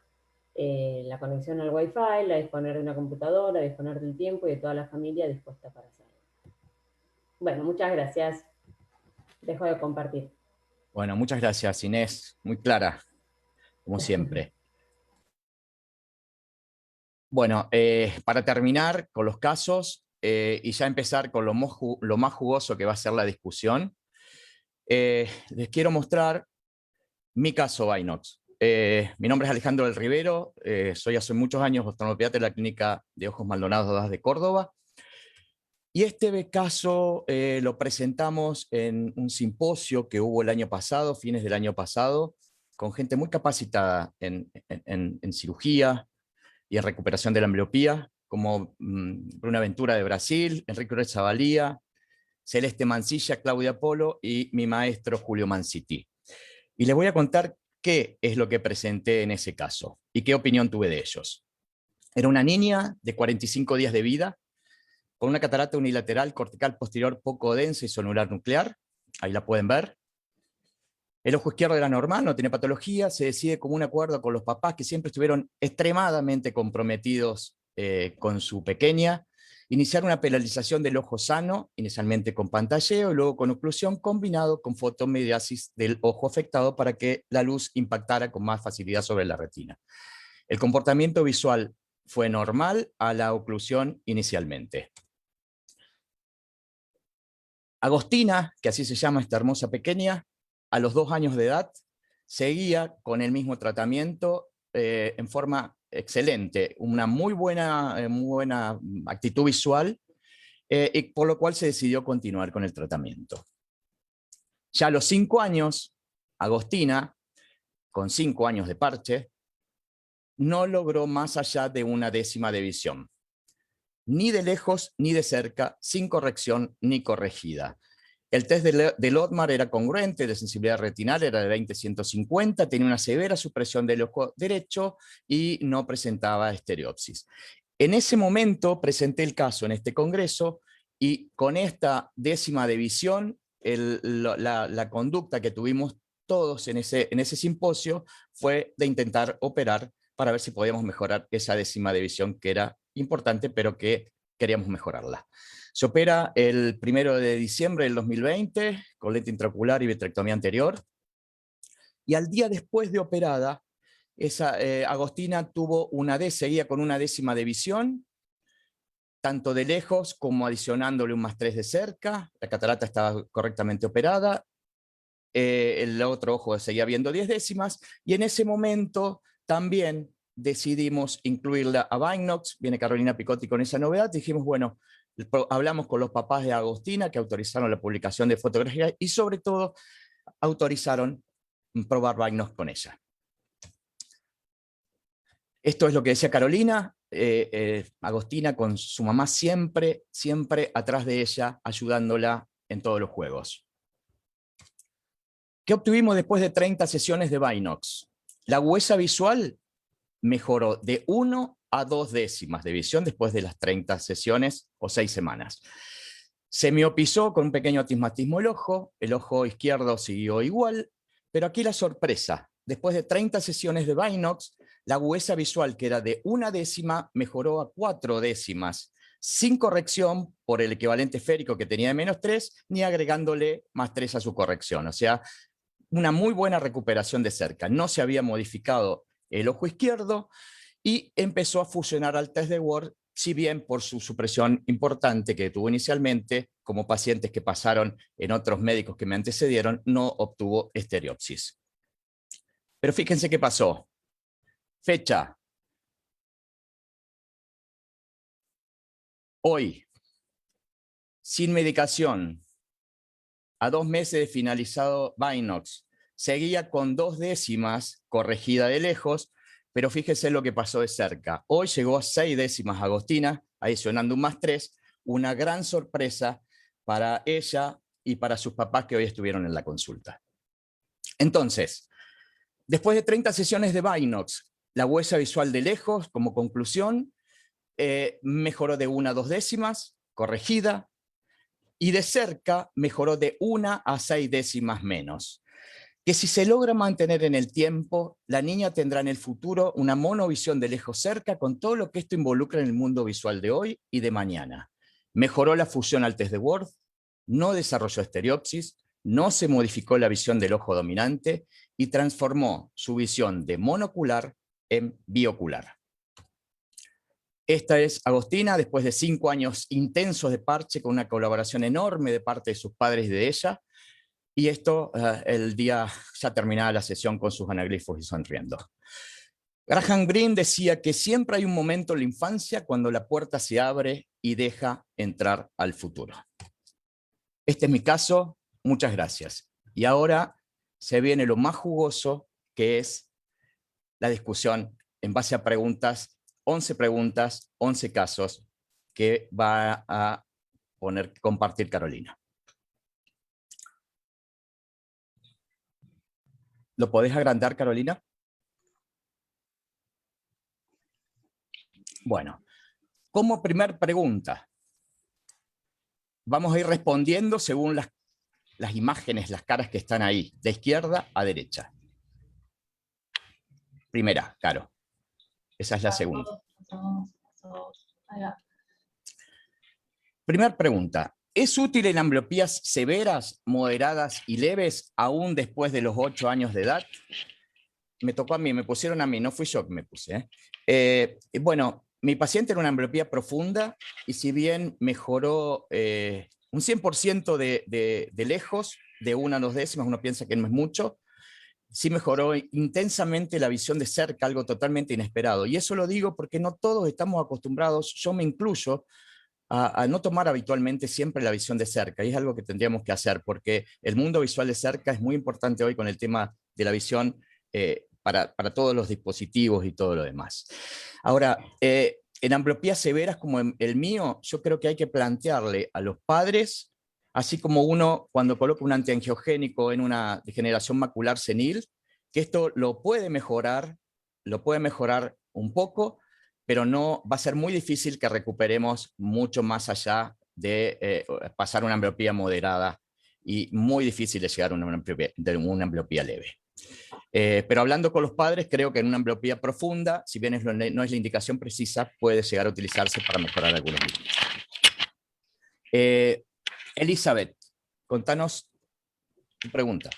la conexión al Wi-Fi, la disponer de una computadora, disponer del tiempo y de toda la familia dispuesta para hacerlo. Bueno, muchas gracias. Dejo de compartir. Bueno, muchas gracias, Inés. Muy clara, como siempre. Bueno, para terminar con los casos y ya empezar con lo más jugoso que va a ser la discusión, les quiero mostrar mi caso Binox. Mi nombre es Alejandro del Rivero, soy hace muchos años oftalmopediatra de la Clínica de Ojos Maldonados de Córdoba. Y este caso lo presentamos en un simposio que hubo el año pasado, fines del año pasado, con gente muy capacitada en cirugía y en recuperación de la ambliopía, como Bruna Ventura de Brasil, Enrique Ure Zavalía, Celeste Mancilla, Claudia Polo y mi maestro Julio Manciti. Y les voy a contar qué es lo que presenté en ese caso y qué opinión tuve de ellos. Era una niña de 45 días de vida, con una catarata unilateral cortical posterior poco densa y sonular nuclear, ahí la pueden ver. El ojo izquierdo era normal, no tenía patología, se decide como un acuerdo con los papás que siempre estuvieron extremadamente comprometidos con su pequeña, iniciar una penalización del ojo sano, inicialmente con pantalleo y luego con oclusión, combinado con fotomediasis del ojo afectado para que la luz impactara con más facilidad sobre la retina. El comportamiento visual fue normal a la oclusión inicialmente. Agostina, que así se llama esta hermosa pequeña, a los 2 años de edad, seguía con el mismo tratamiento en forma excelente, una muy buena actitud visual, y por lo cual se decidió continuar con el tratamiento. Ya a los 5 años, Agostina, con 5 años de parche, no logró más allá de una décima de visión, ni de lejos ni de cerca, sin corrección ni corregida. El test de Lotmar era congruente, de sensibilidad retinal era de 20-150, tenía una severa supresión del ojo derecho y no presentaba estereopsis. En ese momento presenté el caso en este congreso y con esta décima de visión, la conducta que tuvimos todos en ese simposio fue de intentar operar para ver si podíamos mejorar esa décima de visión que era importante, pero que queríamos mejorarla. Se opera el 1 de diciembre del 2020 con lente intraocular y vitrectomía anterior. Y al día después de operada, Agostina seguía con una décima de visión, tanto de lejos como adicionándole un +3 de cerca. La catarata estaba correctamente operada. El otro ojo seguía viendo 10 décimas. Y en ese momento también decidimos incluirla a Binox. Viene Carolina Picotti con esa novedad. Dijimos, bueno, hablamos con los papás de Agostina que autorizaron la publicación de fotografías y sobre todo autorizaron probar Binox con ella. Esto es lo que decía Carolina. Agostina con su mamá siempre atrás de ella, ayudándola en todos los juegos. ¿Qué obtuvimos después de 30 sesiones de Binox? La agudeza visual mejoró de 1 a 2 décimas de visión después de las 30 sesiones o 6 semanas. Se miopizó con un pequeño astigmatismo el ojo izquierdo siguió igual, pero aquí la sorpresa. Después de 30 sesiones de Binox, la agudeza visual, que era de 1 décima, mejoró a 4 décimas, sin corrección por el equivalente esférico que tenía de -3, ni agregándole +3 a su corrección. O sea, una muy buena recuperación de cerca. No se había modificado el ojo izquierdo y empezó a fusionar al test de Ward, si bien por su supresión importante que tuvo inicialmente, como pacientes que pasaron en otros médicos que me antecedieron, no obtuvo estereopsis. Pero fíjense qué pasó. Fecha. Hoy, sin medicación, a 2 meses de finalizado Binox, seguía con 2 décimas corregida de lejos, pero fíjese lo que pasó de cerca. Hoy llegó a 6 décimas Agostina, adicionando un +3, una gran sorpresa para ella y para sus papás que hoy estuvieron en la consulta. Entonces, después de 30 sesiones de Binox, la agudeza visual de lejos, como conclusión, mejoró de 1 a 2 décimas, corregida, y de cerca mejoró de 1 a 6 décimas menos. Que si se logra mantener en el tiempo, la niña tendrá en el futuro una monovisión de lejos cerca con todo lo que esto involucra en el mundo visual de hoy y de mañana. Mejoró la fusión al test de Ward, no desarrolló estereopsis, no se modificó la visión del ojo dominante y transformó su visión de monocular en biocular. Esta es Agostina, después de 5 años intensos de parche, con una colaboración enorme de parte de sus padres y de ella, y esto el día ya terminada la sesión con sus anaglifos y sonriendo. Graham Greene decía que siempre hay un momento en la infancia cuando la puerta se abre y deja entrar al futuro. Este es mi caso, muchas gracias. Y ahora se viene lo más jugoso, que es la discusión en base a preguntas, 11 preguntas, 11 casos, que va a compartir Carolina. ¿Lo podés agrandar, Carolina? Bueno, como primer pregunta, vamos a ir respondiendo según las imágenes, las caras que están ahí, de izquierda a derecha. Primera, Caro. Esa es la segunda. Primera pregunta. ¿Es útil en ambliopías severas, moderadas y leves aún después de los 8 años de edad? Me tocó a mí, me pusieron a mí, no fui yo que me puse. Bueno, mi paciente era una ambliopía profunda y si bien mejoró un 100% de lejos, de 1 a 2 décimas, uno piensa que no es mucho, sí mejoró intensamente la visión de cerca, algo totalmente inesperado. Y eso lo digo porque no todos estamos acostumbrados, yo me incluyo, a no tomar habitualmente siempre la visión de cerca, y es algo que tendríamos que hacer, porque el mundo visual de cerca es muy importante hoy con el tema de la visión para todos los dispositivos y todo lo demás. Ahora, en ambliopías severas como el mío, yo creo que hay que plantearle a los padres, así como uno cuando coloca un antiangiogénico en una degeneración macular senil, que esto lo puede mejorar un poco, pero no va a ser muy difícil que recuperemos mucho más allá de pasar una ambliopía moderada y muy difícil de llegar a una ambliopía leve. Pero hablando con los padres, creo que en una ambliopía profunda, si bien no es la indicación precisa, puede llegar a utilizarse para mejorar algunos límites. Elizabeth, contanos tu pregunta.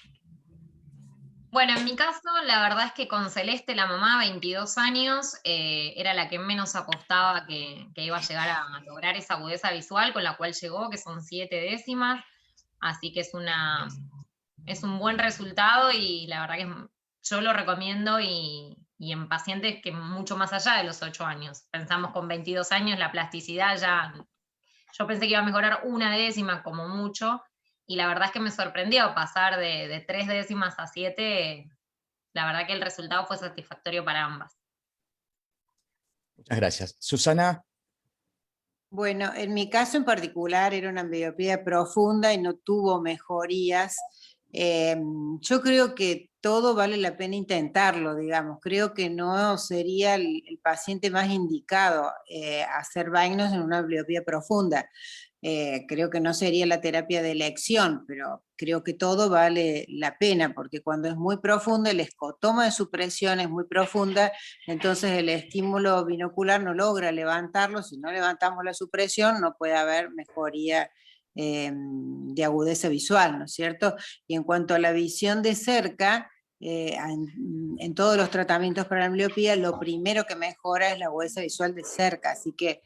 Bueno, en mi caso, la verdad es que con Celeste, la mamá, 22 años, era la que menos apostaba que iba a llegar a lograr esa agudeza visual, con la cual llegó, que son 7 décimas, así que es un buen resultado y la verdad que yo lo recomiendo y en pacientes que mucho más allá de los 8 años. Pensamos con 22 años la plasticidad ya, yo pensé que iba a mejorar 1 décima como mucho, y la verdad es que me sorprendió pasar de 3 décimas a 7, la verdad que el resultado fue satisfactorio para ambas. Muchas gracias. Susana. Bueno, en mi caso en particular era una ambliopía profunda y no tuvo mejorías. Yo creo que todo vale la pena intentarlo, digamos. Creo que no sería el paciente más indicado hacer Bynose en una ambliopía profunda. Creo que no sería la terapia de elección, pero creo que todo vale la pena, porque cuando es muy profundo, el escotoma de supresión es muy profunda, entonces el estímulo binocular no logra levantarlo. Si no levantamos la supresión, no puede haber mejoría de agudeza visual, ¿no es cierto? Y en cuanto a la visión de cerca, en todos los tratamientos para la ambliopía, lo primero que mejora es la agudeza visual de cerca, así que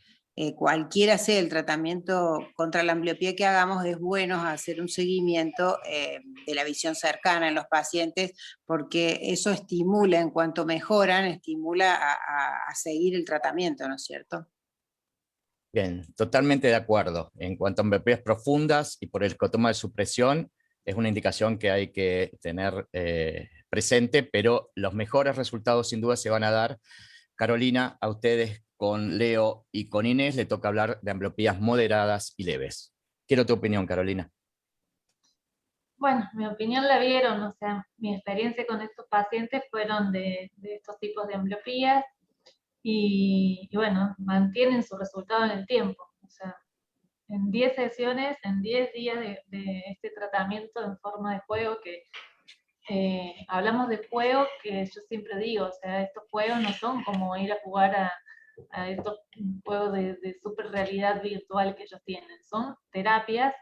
cualquiera sea el tratamiento contra la ambliopía que hagamos, es bueno hacer un seguimiento de la visión cercana en los pacientes, porque eso estimula, en cuanto mejoran, estimula a seguir el tratamiento, ¿no es cierto? Bien, totalmente de acuerdo. En cuanto a ambliopías profundas y por el escotoma de supresión, es una indicación que hay que tener presente, pero los mejores resultados sin duda se van a dar. Carolina, a ustedes con Leo y con Inés le toca hablar de ambliopías moderadas y leves. Quiero tu opinión, Carolina. Bueno, mi opinión la vieron, o sea, mi experiencia con estos pacientes fueron de estos tipos de ambliopías y bueno, mantienen su resultado en el tiempo. O sea, en 10 sesiones, en 10 días de este tratamiento en forma de juego, que hablamos de juego, que yo siempre digo, o sea, estos juegos no son como ir a jugar a estos juegos de super realidad virtual que ellos tienen, son terapias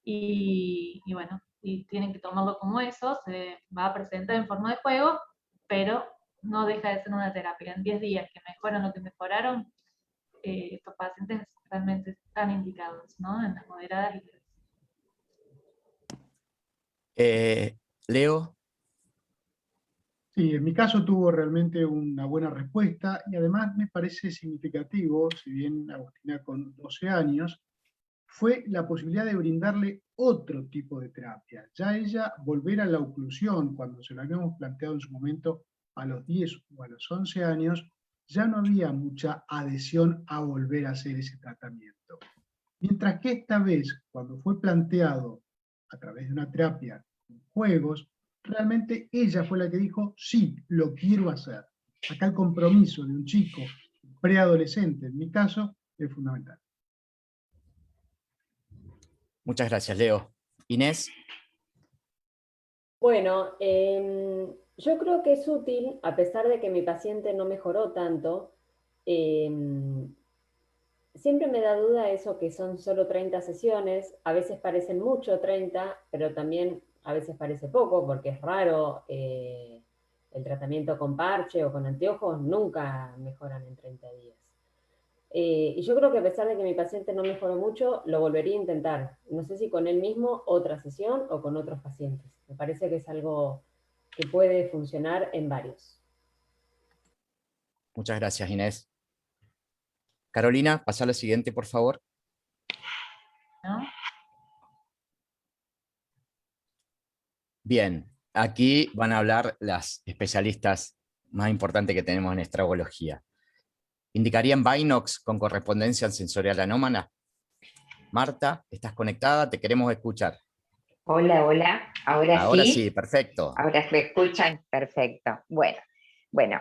y bueno, y tienen que tomarlo como eso, se va a presentar en forma de juego, pero no deja de ser una terapia. En 10 días que mejoran lo que mejoraron, estos pacientes realmente están indicados, ¿no? En las moderadas y Leo. Sí, en mi caso tuvo realmente una buena respuesta y además me parece significativo, si bien Agustina con 12 años, fue la posibilidad de brindarle otro tipo de terapia. Ya ella volver a la oclusión, cuando se lo habíamos planteado en su momento a los 10 o a los 11 años, ya no había mucha adhesión a volver a hacer ese tratamiento. Mientras que esta vez, cuando fue planteado a través de una terapia con juegos, realmente ella fue la que dijo, sí, lo quiero hacer. Acá el compromiso de un chico preadolescente, en mi caso, es fundamental. Muchas gracias, Leo. Inés. Bueno, yo creo que es útil, a pesar de que mi paciente no mejoró tanto, siempre me da duda eso que son solo 30 sesiones, a veces parecen mucho 30, pero también a veces parece poco, porque es raro el tratamiento con parche o con anteojos, nunca mejoran en 30 días. Y yo creo que a pesar de que mi paciente no mejoró mucho, lo volvería a intentar. No sé si con él mismo, otra sesión, o con otros pacientes. Me parece que es algo que puede funcionar en varios. Muchas gracias, Inés. Carolina, pasa a la siguiente, por favor. ¿no? Bien, aquí van a hablar las especialistas más importantes que tenemos en estragología. ¿Indicarían Binox con correspondencia sensorial anómala? Marta, ¿estás conectada? Te queremos escuchar. Hola, hola. Ahora sí, perfecto. Ahora me escuchan, perfecto. Bueno,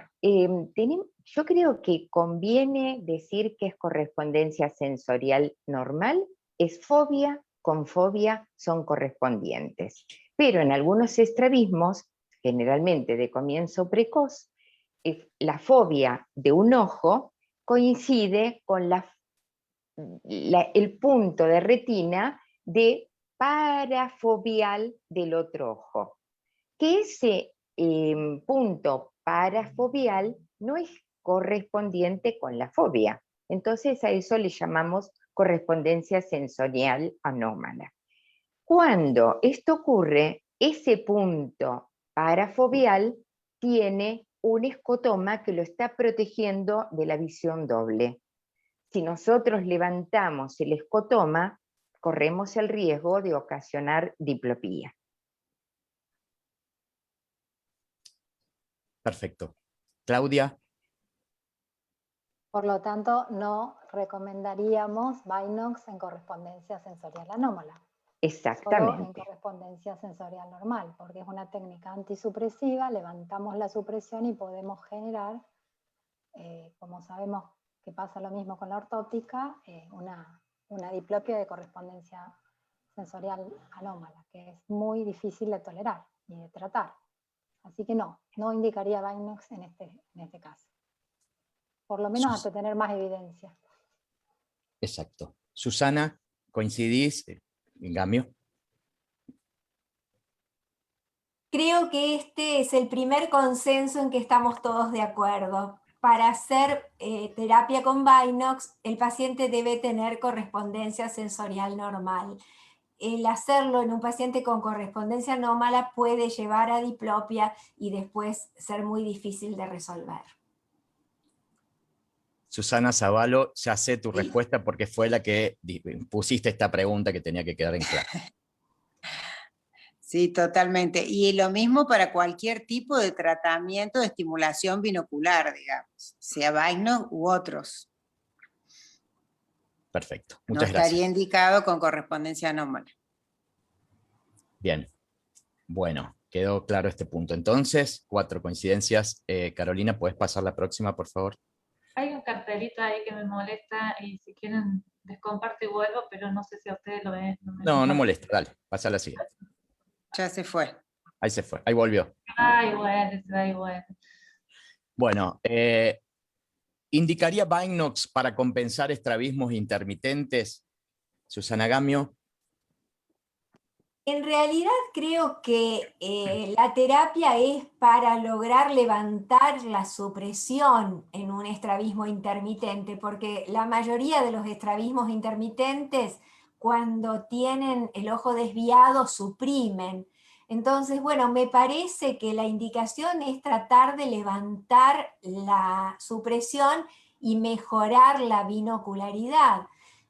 yo creo que conviene decir que es correspondencia sensorial normal, es fobia, con fobia son correspondientes. Pero en algunos estrabismos, generalmente de comienzo precoz, la fobia de un ojo coincide con el punto de retina de parafobial del otro ojo. Que ese punto parafobial no es correspondiente con la fobia. Entonces a eso le llamamos correspondencia sensorial anómala. Cuando esto ocurre, ese punto parafobial tiene un escotoma que lo está protegiendo de la visión doble. Si nosotros levantamos el escotoma, corremos el riesgo de ocasionar diplopía. Perfecto. Claudia. Por lo tanto, no recomendaríamos Binox en correspondencia sensorial anómala. Solo en Exactamente. correspondencia sensorial normal, porque es una técnica antisupresiva, levantamos la supresión y podemos generar, como sabemos que pasa lo mismo con la ortóptica, una diplopia de correspondencia sensorial anómala, que es muy difícil de tolerar y de tratar. Así que no indicaría Binox en este caso. Por lo menos hasta tener más evidencia. Exacto. Susana, ¿coincidís? Gamio. Creo que este es el primer consenso en que estamos todos de acuerdo. Para hacer terapia con Binox, el paciente debe tener correspondencia sensorial normal. El hacerlo en un paciente con correspondencia anómala puede llevar a diplopia y después ser muy difícil de resolver. Susana Zavalo, ya sé tu respuesta porque fue la que pusiste esta pregunta que tenía que quedar en claro. Sí, totalmente. Y lo mismo para cualquier tipo de tratamiento de estimulación binocular, digamos, sea Binox u otros. Perfecto, No muchas gracias. estaría indicado con correspondencia anómala. Bien, bueno, quedó claro este punto. Entonces, 4 coincidencias. Carolina, ¿puedes pasar la próxima, por favor? Hay un cartelito ahí que me molesta y si quieren descomparto y vuelvo, pero no sé si a ustedes lo ven. No molesta, dale, pasa a la siguiente. Ya se fue. Ahí se fue, ahí volvió. Ay, bueno. Bueno, ¿indicaría Binox para compensar estrabismos intermitentes? Susana Gamio. En realidad creo que la terapia es para lograr levantar la supresión en un estrabismo intermitente, porque la mayoría de los estrabismos intermitentes, cuando tienen el ojo desviado, suprimen. Entonces, bueno, me parece que la indicación es tratar de levantar la supresión y mejorar la binocularidad.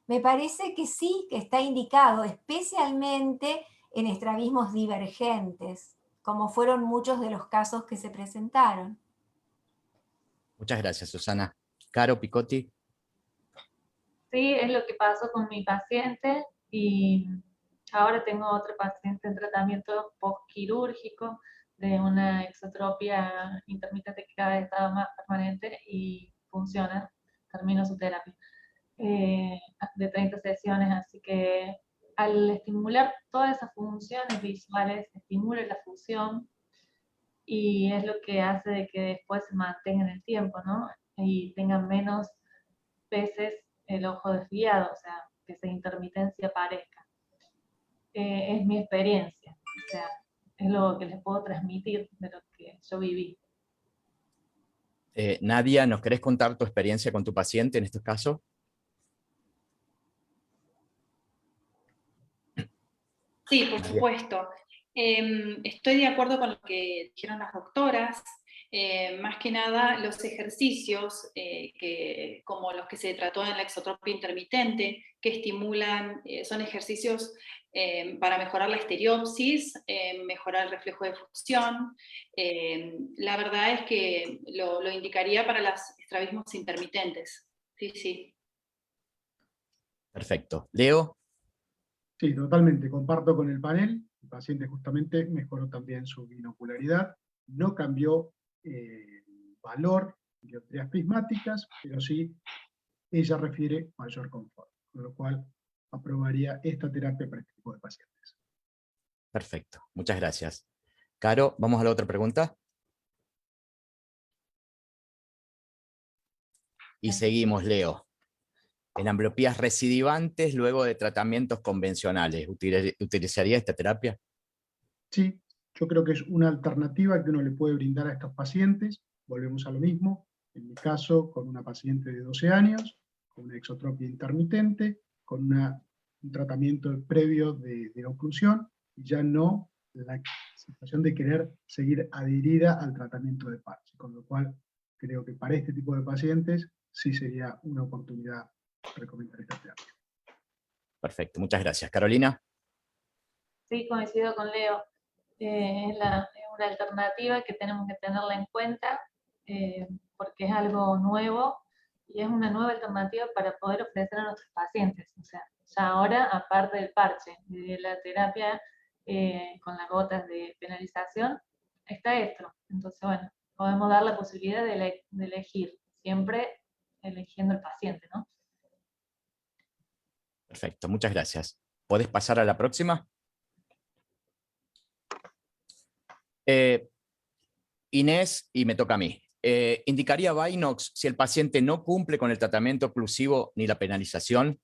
Me parece que sí, que está indicado, especialmente en estrabismos divergentes, como fueron muchos de los casos que se presentaron. Muchas gracias, Susana. Caro Picotti. Sí, es lo que pasó con mi paciente y ahora tengo otro paciente en tratamiento postquirúrgico de una exotropia intermitente que cada vez estaba más permanente y funciona, termino su terapia de 30 sesiones, así que al estimular todas esas funciones visuales, estimula la fusión y es lo que hace de que después se mantenga en el tiempo, ¿no? Y tengan menos veces el ojo desviado, o sea, que esa intermitencia aparezca. Es mi experiencia, o sea, es lo que les puedo transmitir de lo que yo viví. Nadia, ¿nos querés contar tu experiencia con tu paciente en estos casos? Sí, por supuesto. Estoy de acuerdo con lo que dijeron las doctoras. Más que nada los ejercicios como los que se trató en la exotropia intermitente, que estimulan, son ejercicios para mejorar la estereopsis, mejorar el reflejo de fusión. La verdad es que lo indicaría para los estrabismos intermitentes. Sí, sí. Perfecto. Leo. Sí, totalmente, comparto con el panel. El paciente justamente mejoró también su binocularidad, no cambió el valor de dioptrías prismáticas, pero sí ella refiere mayor confort, con lo cual aprobaría esta terapia para este tipo de pacientes. Perfecto, muchas gracias. Caro, ¿vamos a la otra pregunta? Y seguimos, Leo. En ambliopías recidivantes luego de tratamientos convencionales, ¿utilizaría esta terapia? Sí, yo creo que es una alternativa que uno le puede brindar a estos pacientes. Volvemos a lo mismo. En mi caso, con una paciente de 12 años, con una exotropia intermitente, con un tratamiento previo de oclusión, y ya no la situación de querer seguir adherida al tratamiento de parche. Con lo cual, creo que para este tipo de pacientes sí sería una oportunidad recomendar esta terapia. Perfecto, muchas gracias. Carolina. Sí, coincido con Leo. Es una alternativa que tenemos que tenerla en cuenta porque es algo nuevo y es una nueva alternativa para poder ofrecer a nuestros pacientes. O sea, ya ahora, aparte del parche, de la terapia con las gotas de penalización, está esto. Entonces, bueno, podemos dar la posibilidad de elegir, siempre eligiendo el paciente, ¿no? Perfecto, muchas gracias. ¿Podés pasar a la próxima? Inés, y me toca a mí. ¿Indicaría Vinox si el paciente no cumple con el tratamiento oclusivo ni la penalización?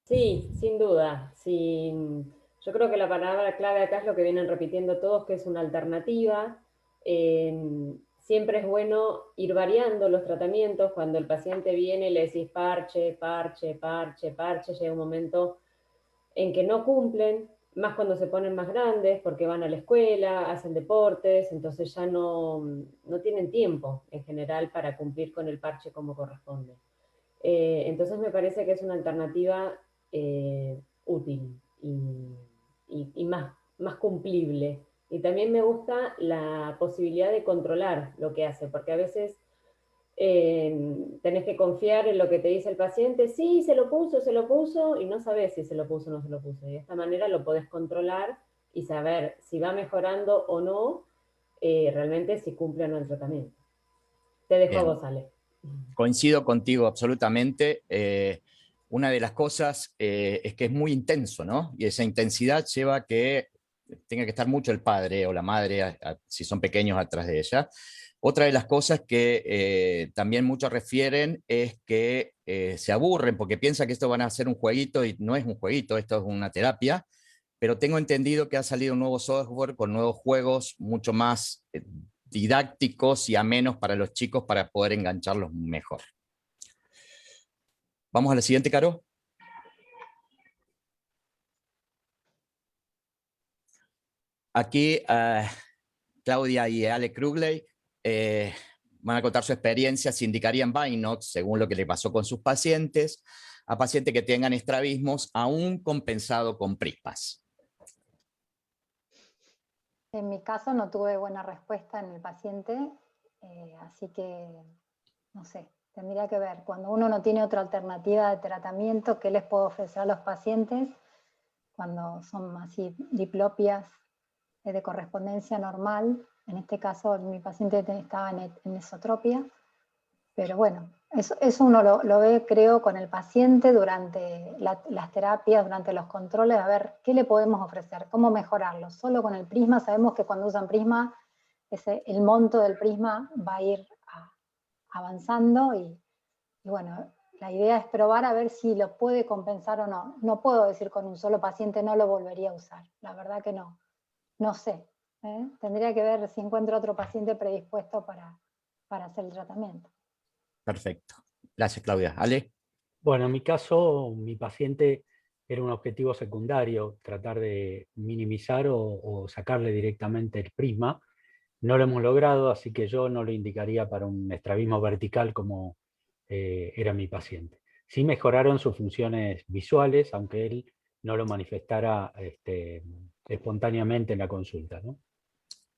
Sí, sin duda. Sí, yo creo que la palabra clave acá es lo que vienen repitiendo todos, que es una alternativa. Siempre es bueno ir variando los tratamientos. Cuando el paciente viene y le decís parche, parche, parche, parche, llega un momento en que no cumplen, más cuando se ponen más grandes, porque van a la escuela, hacen deportes, entonces ya no tienen tiempo en general para cumplir con el parche como corresponde. Entonces me parece que es una alternativa útil y más cumplible. Y también me gusta la posibilidad de controlar lo que hace, porque a veces tenés que confiar en lo que te dice el paciente, sí, se lo puso, y no sabés si se lo puso o no se lo puso. Y de esta manera lo podés controlar y saber si va mejorando o no, realmente si cumple o no el tratamiento. Te dejo a vos, Ale. Coincido contigo absolutamente. Una de las cosas es que es muy intenso, ¿no? Y esa intensidad lleva a que tenga que estar mucho el padre o la madre, si son pequeños, atrás de ella. Otra de las cosas que también muchos refieren es que se aburren porque piensan que esto van a ser un jueguito y no es un jueguito, esto es una terapia, pero tengo entendido que ha salido un nuevo software con nuevos juegos mucho más didácticos y amenos para los chicos para poder engancharlos mejor. Vamos a la siguiente, Caro. Aquí Claudia y Ale Krugley van a contar su experiencia, si indicarían Vinox, según lo que le pasó con sus pacientes, a pacientes que tengan estrabismos aún compensado con prismas. En mi caso no tuve buena respuesta en el paciente, así que, no sé, tendría que ver. Cuando uno no tiene otra alternativa de tratamiento, ¿qué les puedo ofrecer a los pacientes? Cuando son así diplopias de correspondencia normal, en este caso mi paciente estaba en esotropia, pero bueno, eso uno lo ve, creo, con el paciente durante las terapias, durante los controles, a ver qué le podemos ofrecer, cómo mejorarlo. Solo con el prisma, sabemos que cuando usan prisma, el monto del prisma va a ir avanzando y bueno, la idea es probar a ver si lo puede compensar o no. No puedo decir con un solo paciente no lo volvería a usar, la verdad que no. No sé, tendría que ver si encuentro otro paciente predispuesto para hacer el tratamiento. Perfecto. Gracias, Claudia. Ale. Bueno, en mi caso, mi paciente era un objetivo secundario, tratar de minimizar o sacarle directamente el prisma. No lo hemos logrado, así que yo no lo indicaría para un estrabismo vertical como era mi paciente. Sí mejoraron sus funciones visuales, aunque él no lo manifestara espontáneamente en la consulta, ¿no?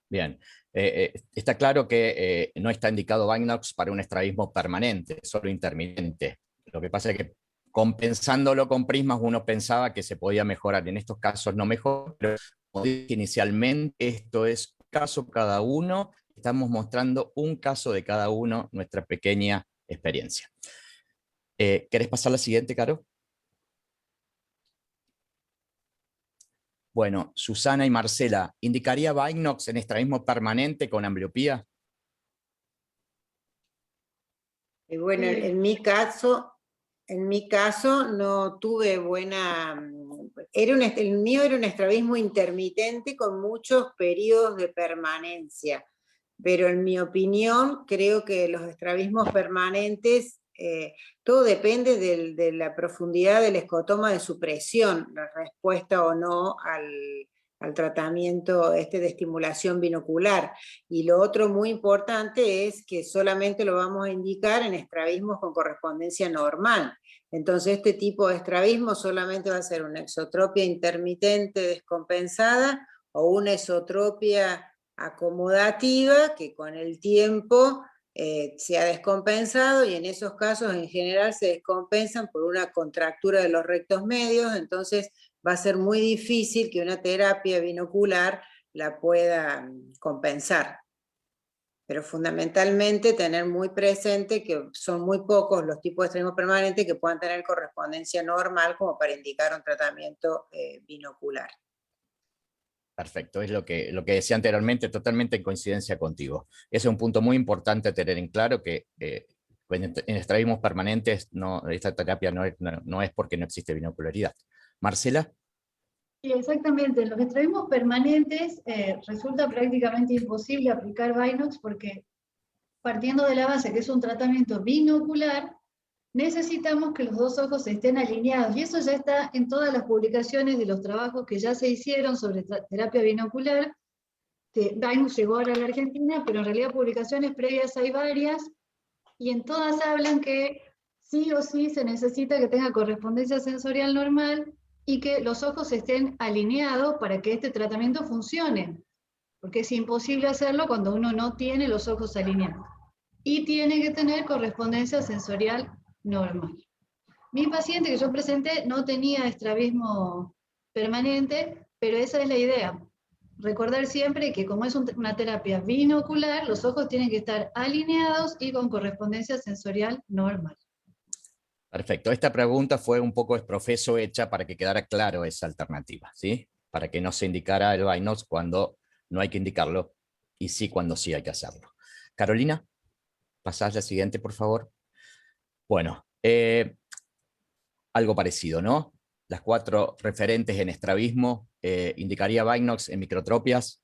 Bien, está claro que no está indicado Vinox para un estrabismo permanente, solo intermitente. Lo que pasa es que compensándolo con prismas uno pensaba que se podía mejorar. En estos casos no mejora, pero como dije inicialmente, esto es caso cada uno. Estamos mostrando un caso de cada uno, nuestra pequeña experiencia. ¿Querés pasar a la siguiente, Caro? Bueno, Susana y Marcela, ¿indicaría Vinox en estrabismo permanente con ambliopía? Bueno, en mi caso no tuve buena... el mío era un estrabismo intermitente con muchos periodos de permanencia, pero en mi opinión creo que los estrabismos permanentes, todo depende de la profundidad del escotoma de supresión, la respuesta o no al tratamiento de estimulación binocular. Y lo otro muy importante es que solamente lo vamos a indicar en estrabismos con correspondencia normal. Entonces este tipo de estrabismo solamente va a ser una exotropia intermitente descompensada o una esotropia acomodativa que con el tiempo se ha descompensado, y en esos casos en general se descompensan por una contractura de los rectos medios. Entonces va a ser muy difícil que una terapia binocular la pueda compensar. Pero fundamentalmente tener muy presente que son muy pocos los tipos de estrabismo permanente que puedan tener correspondencia normal como para indicar un tratamiento binocular. Perfecto, es lo que decía anteriormente, totalmente en coincidencia contigo. Ese es un punto muy importante a tener en claro, que en estrabismos permanentes esta terapia no es porque no existe binocularidad. Marcela. Sí, exactamente. En los estrabismos permanentes resulta prácticamente imposible aplicar Binox porque, partiendo de la base que es un tratamiento binocular, necesitamos que los dos ojos estén alineados, y eso ya está en todas las publicaciones de los trabajos que ya se hicieron sobre terapia binocular. Binox llegó ahora a la Argentina, pero en realidad publicaciones previas hay varias, y en todas hablan que sí o sí se necesita que tenga correspondencia sensorial normal y que los ojos estén alineados para que este tratamiento funcione, porque es imposible hacerlo cuando uno no tiene los ojos alineados. Y tiene que tener correspondencia sensorial normal. Mi paciente que yo presenté no tenía estrabismo permanente, pero esa es la idea. Recordar siempre que como es una terapia binocular, los ojos tienen que estar alineados y con correspondencia sensorial normal. Perfecto. Esta pregunta fue un poco exprofeso hecha para que quedara claro esa alternativa, ¿sí? Para que no se indicara el Binox cuando no hay que indicarlo, y sí cuando sí hay que hacerlo. Carolina, pasás la siguiente, por favor. Bueno, algo parecido, ¿no? Las 4 referentes en estrabismo, ¿indicaría Binox en microtropias?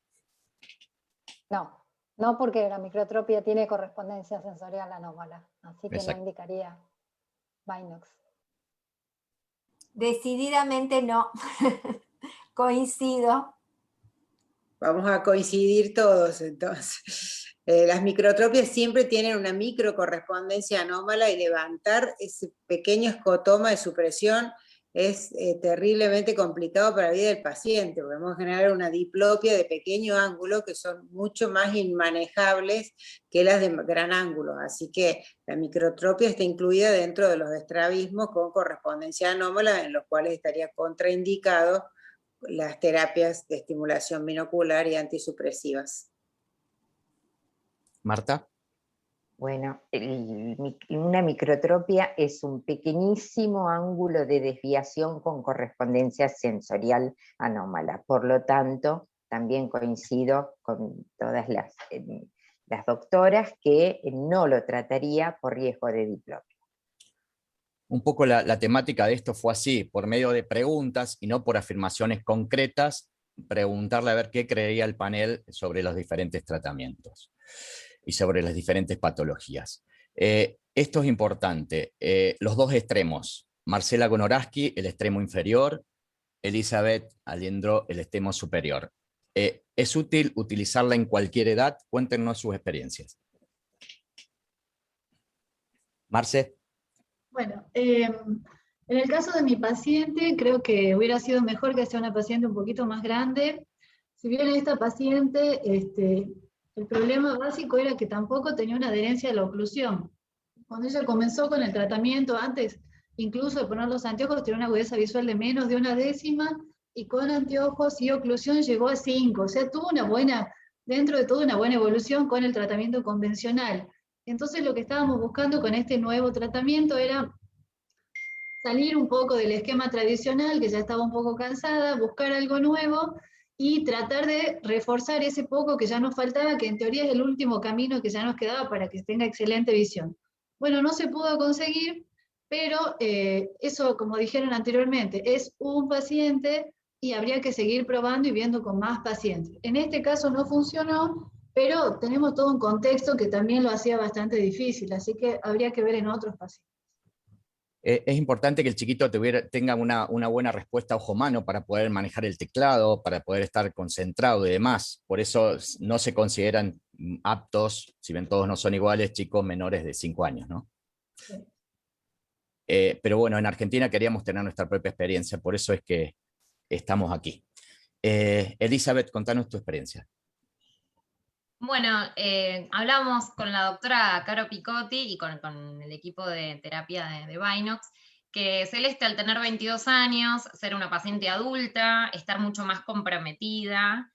No porque la microtropia tiene correspondencia sensorial anómala, así que Exacto. no indicaría Binox. Decididamente no. Coincido. Vamos a coincidir todos entonces. Las microtropias siempre tienen una microcorrespondencia anómala, y levantar ese pequeño escotoma de supresión es terriblemente complicado para la vida del paciente, porque vamos a generar una diplopia de pequeño ángulo que son mucho más inmanejables que las de gran ángulo. Así que la microtropia está incluida dentro de los estrabismos con correspondencia anómala, en los cuales estaría contraindicado las terapias de estimulación binocular y antisupresivas. Marta. Bueno, una microtropia es un pequeñísimo ángulo de desviación con correspondencia sensorial anómala. Por lo tanto, también coincido con todas las doctoras que no lo trataría por riesgo de diplopia. Un poco la temática de esto fue así, por medio de preguntas y no por afirmaciones concretas, preguntarle a ver qué creería el panel sobre los diferentes tratamientos y sobre las diferentes patologías. Esto es importante, los dos extremos, Marcela Gonoraski, el extremo inferior, Elizabeth Aliendro, el extremo superior. ¿Es útil utilizarla en cualquier edad? Cuéntenos sus experiencias. Marce. Bueno, en el caso de mi paciente, creo que hubiera sido mejor que sea una paciente un poquito más grande. Si bien esta paciente, el problema básico era que tampoco tenía una adherencia a la oclusión. Cuando ella comenzó con el tratamiento, antes incluso de poner los anteojos, tenía una agudeza visual de menos de 1/10, y con anteojos y oclusión llegó a 5. O sea, tuvo dentro de todo una buena evolución con el tratamiento convencional. Entonces lo que estábamos buscando con este nuevo tratamiento era salir un poco del esquema tradicional, que ya estaba un poco cansada, buscar algo nuevo y tratar de reforzar ese poco que ya nos faltaba, que en teoría es el último camino que ya nos quedaba para que tenga excelente visión. Bueno, no se pudo conseguir, pero eso, como dijeron anteriormente, es un paciente y habría que seguir probando y viendo con más pacientes. En este caso no funcionó, pero tenemos todo un contexto que también lo hacía bastante difícil, así que habría que ver en otros pacientes. Es importante que el chiquito tenga una buena respuesta ojo-mano para poder manejar el teclado, para poder estar concentrado y demás. Por eso no se consideran aptos, si bien todos no son iguales, chicos menores de 5 años, ¿no? Sí. Pero bueno, en Argentina queríamos tener nuestra propia experiencia, por eso es que estamos aquí. Elizabeth, contanos tu experiencia. Bueno, hablamos con la doctora Caro Picotti y con el equipo de terapia de Binox, que Celeste, al tener 22 años, ser una paciente adulta, estar mucho más comprometida,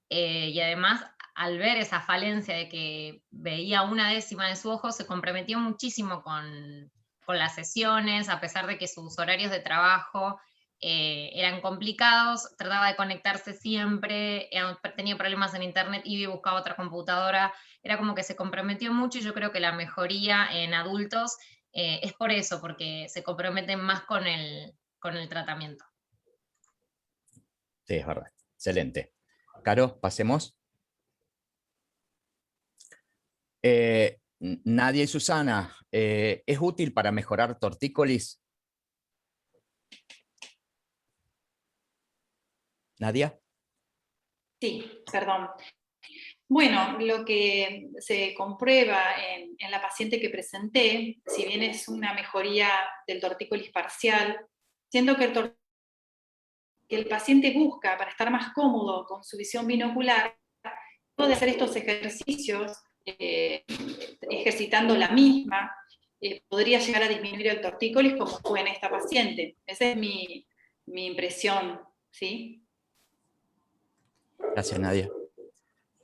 y además al ver esa falencia de que veía 1/10 de su ojo, se comprometió muchísimo con las sesiones, a pesar de que sus horarios de trabajo eran complicados, trataba de conectarse siempre, tenía problemas en internet, iba y buscaba otra computadora, era como que se comprometió mucho, y yo creo que la mejoría en adultos es por eso, porque se comprometen más con el tratamiento. Sí, es verdad. Excelente. Caro, pasemos. Nadia y Susana, ¿es útil para mejorar tortícolis? Nadia. Sí, perdón. Bueno, lo que se comprueba en la paciente que presenté, si bien es una mejoría del tortícolis parcial, siendo que el paciente busca para estar más cómodo con su visión binocular, puede hacer estos ejercicios ejercitando la misma, podría llegar a disminuir el tortícolis como fue en esta paciente. Esa es mi impresión, ¿sí? Gracias, Nadia.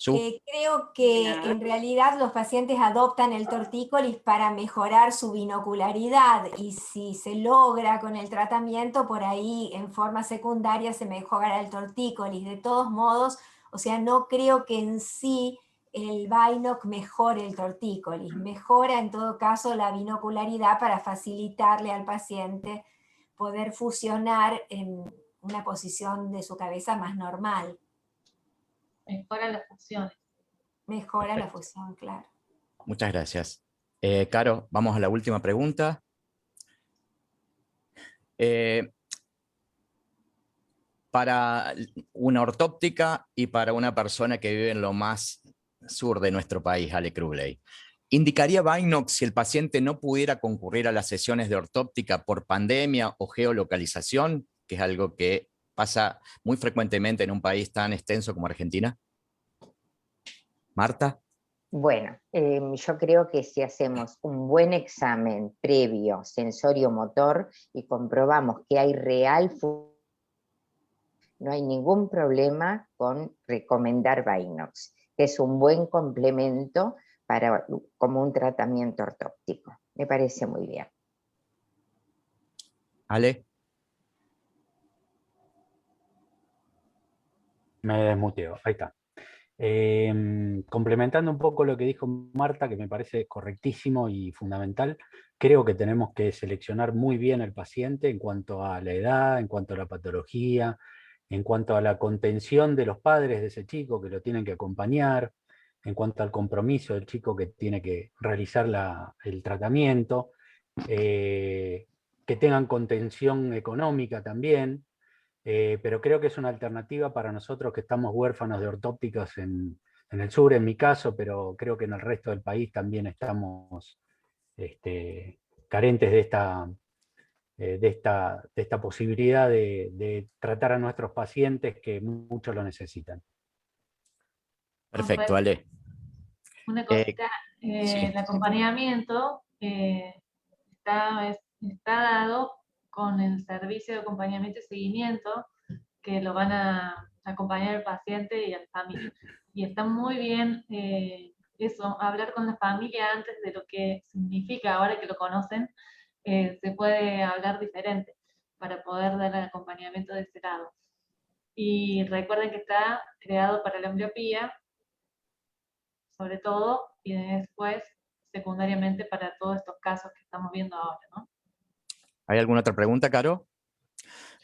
Creo que en realidad los pacientes adoptan el tortícolis para mejorar su binocularidad, y si se logra con el tratamiento, por ahí en forma secundaria se mejora el tortícolis. De todos modos, o sea, no creo que en sí el Binoc mejore el tortícolis, mejora en todo caso la binocularidad para facilitarle al paciente poder fusionar en una posición de su cabeza más normal. Mejora las funciones. Mejora la fusión, claro. Muchas gracias. Caro, vamos a la última pregunta. Para una ortóptica y para una persona que vive en lo más sur de nuestro país, Ale Krugley, ¿indicaría Binox si el paciente no pudiera concurrir a las sesiones de ortóptica por pandemia o geolocalización, que es algo que pasa muy frecuentemente en un país tan extenso como Argentina? Marta. Bueno, yo creo que si hacemos un buen examen previo sensorio-motor y comprobamos que hay no hay ningún problema con recomendar Binox, que es un buen complemento como un tratamiento ortóptico. Me parece muy bien. Ale. Me desmuteo, ahí está. Complementando un poco lo que dijo Marta, que me parece correctísimo y fundamental, creo que tenemos que seleccionar muy bien al paciente en cuanto a la edad, en cuanto a la patología, en cuanto a la contención de los padres de ese chico que lo tienen que acompañar, en cuanto al compromiso del chico que tiene que realizar el tratamiento, que tengan contención económica también. Pero creo que es una alternativa para nosotros que estamos huérfanos de ortópticas en el sur, en mi caso, pero creo que en el resto del país también estamos carentes de esta posibilidad de tratar a nuestros pacientes que mucho lo necesitan. Perfecto, Ale. Una cosita, sí. el acompañamiento está dado con el servicio de acompañamiento y seguimiento, que lo van a acompañar al paciente y a la familia. Y está muy bien hablar con la familia antes de lo que significa, ahora que lo conocen, se puede hablar diferente para poder dar el acompañamiento de ese lado. Y recuerden que está creado para la ambliopía, sobre todo, y después, secundariamente, para todos estos casos que estamos viendo ahora, ¿no? ¿Hay alguna otra pregunta, Caro?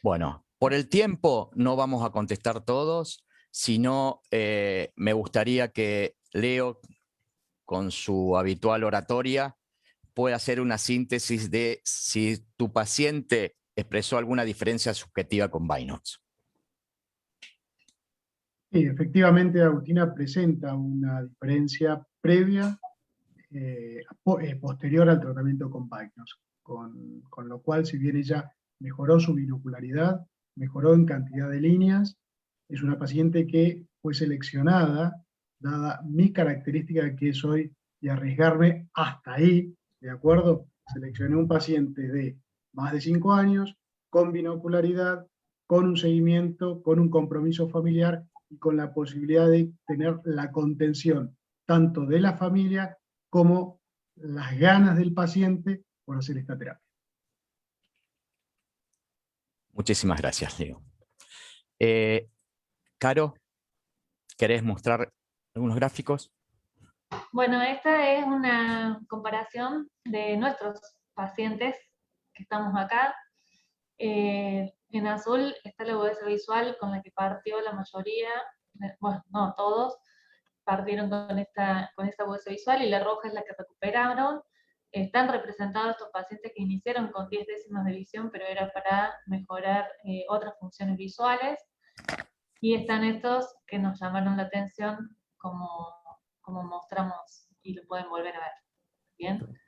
Bueno, por el tiempo no vamos a contestar todos, sino me gustaría que Leo, con su habitual oratoria, pueda hacer una síntesis de si tu paciente expresó alguna diferencia subjetiva con Binox. Sí, efectivamente, Agustina presenta una diferencia previa, posterior al tratamiento con Binox. con lo cual, si bien ella mejoró su binocularidad, mejoró en cantidad de líneas, es una paciente que fue seleccionada, dada mi característica que soy de arriesgarme hasta ahí, ¿de acuerdo? Seleccioné un paciente de más de 5 años, con binocularidad, con un seguimiento, con un compromiso familiar y con la posibilidad de tener la contención tanto de la familia como las ganas del paciente por hacer esta terapia. Muchísimas gracias, Leo. Caro, ¿querés mostrar algunos gráficos? Bueno, esta es una comparación de nuestros pacientes que estamos acá. En azul está la agudeza visual con la que partió la mayoría, bueno, no todos, partieron con esta agudeza visual, y la roja es la que recuperaron. Están representados estos pacientes que iniciaron con 10 décimas de visión, pero era para mejorar otras funciones visuales. Y están estos que nos llamaron la atención, como mostramos, y lo pueden volver a ver. Bien.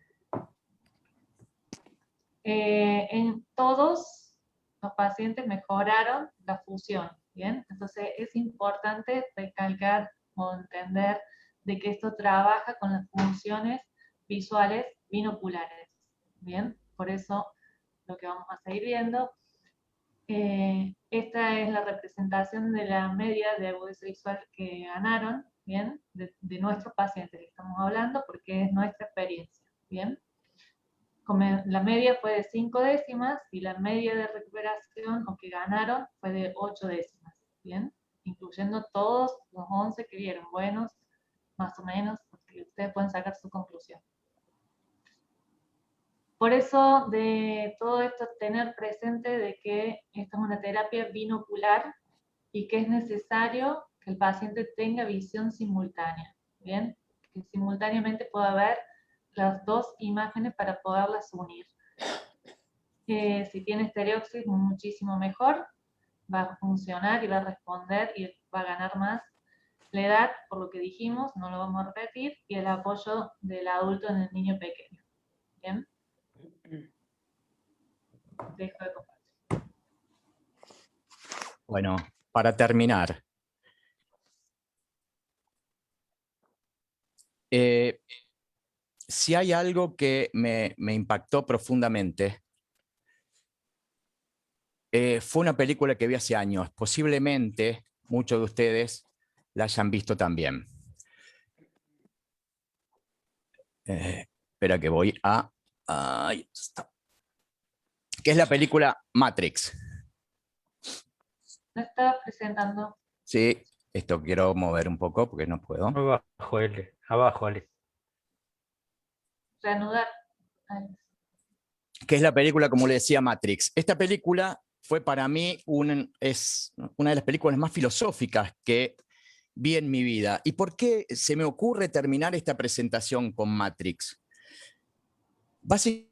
En todos los pacientes mejoraron la fusión. Bien. Entonces es importante recalcar o entender de que esto trabaja con las funciones visuales binoculares. Bien. Por eso lo que vamos a seguir viendo. Esta es la representación de la media de agudeza visual que ganaron, ¿bien? De nuestros pacientes que estamos hablando, porque es nuestra experiencia, ¿bien? La media fue de 5 décimas y la media de recuperación o que ganaron fue de 8 décimas, ¿bien? Incluyendo todos los 11 que vieron buenos, más o menos, porque ustedes pueden sacar su conclusión. Por eso, de todo esto, tener presente de que esta es una terapia binocular y que es necesario que el paciente tenga visión simultánea, ¿bien? Que simultáneamente pueda ver las dos imágenes para poderlas unir. Si tiene estereoxis, muchísimo mejor, va a funcionar y va a responder y va a ganar más. La edad, por lo que dijimos, no lo vamos a repetir, y el apoyo del adulto en el niño pequeño, ¿bien? Dejo de compartir. Bueno, para terminar, si hay algo que me impactó profundamente, fue una película que vi hace años. Posiblemente muchos de ustedes la hayan visto también. Espera que voy a... ahí está. Que es la película Matrix. No está presentando. Sí, esto quiero mover un poco porque no puedo. Abajo, L. Abajo, Ale. Reanudar. Que es la película, como le decía, Matrix. Esta película fue para mí es una de las películas más filosóficas que vi en mi vida. ¿Y por qué se me ocurre terminar esta presentación con Matrix? Básicamente,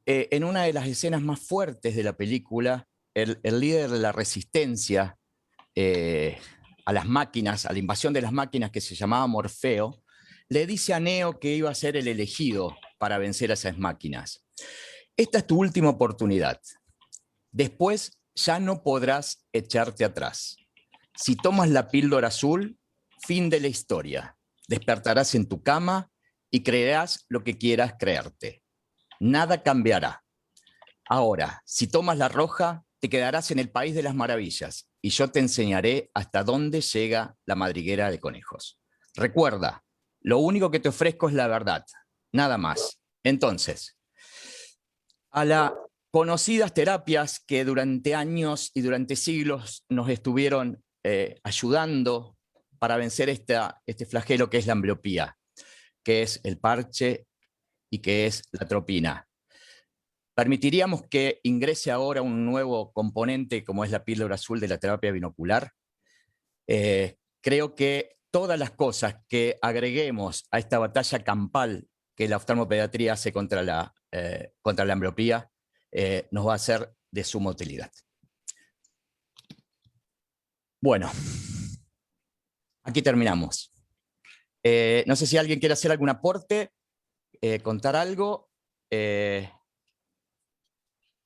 en una de las escenas más fuertes de la película, el líder de la resistencia a las máquinas, a la invasión de las máquinas, que se llamaba Morfeo, le dice a Neo que iba a ser el elegido para vencer a esas máquinas. Esta es tu última oportunidad. Después ya no podrás echarte atrás. Si tomas la píldora azul, fin de la historia. Despertarás en tu cama y creerás lo que quieras creerte. Nada cambiará. Ahora, si tomas la roja, te quedarás en el país de las maravillas y yo te enseñaré hasta dónde llega la madriguera de conejos. Recuerda, lo único que te ofrezco es la verdad, nada más. Entonces, a las conocidas terapias que durante años y durante siglos nos estuvieron ayudando para vencer este flagelo que es la ambliopía, que es el parche y que es la atropina. ¿Permitiríamos que ingrese ahora un nuevo componente como es la píldora azul de la terapia binocular? Creo que todas las cosas que agreguemos a esta batalla campal que la oftalmopediatría hace contra la ambliopía nos va a ser de suma utilidad. Bueno, aquí terminamos. No sé si alguien quiere hacer algún aporte, contar algo.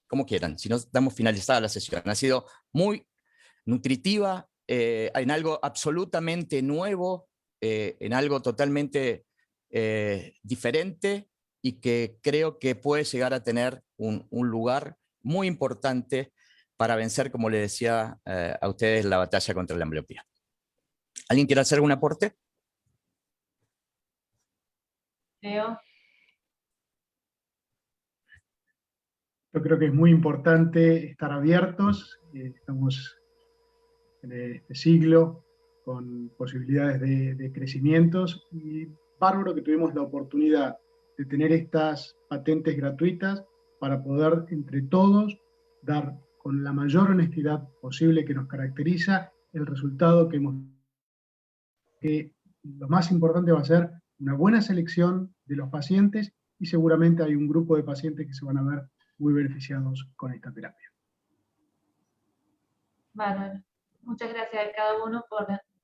como quieran, si no damos finalizada la sesión. Ha sido muy nutritiva, en algo absolutamente nuevo, en algo totalmente diferente, y que creo que puede llegar a tener un lugar muy importante para vencer, como les decía a ustedes, la batalla contra la ambliopía. ¿Alguien quiere hacer algún aporte? Leo. Yo creo que es muy importante estar abiertos. Estamos en este siglo con posibilidades de crecimientos, y bárbaro que tuvimos la oportunidad de tener estas patentes gratuitas para poder entre todos dar con la mayor honestidad posible que nos caracteriza el resultado que lo más importante va a ser una buena selección de los pacientes, y seguramente hay un grupo de pacientes que se van a ver muy beneficiados con esta terapia. Bárbaro. Muchas gracias a cada uno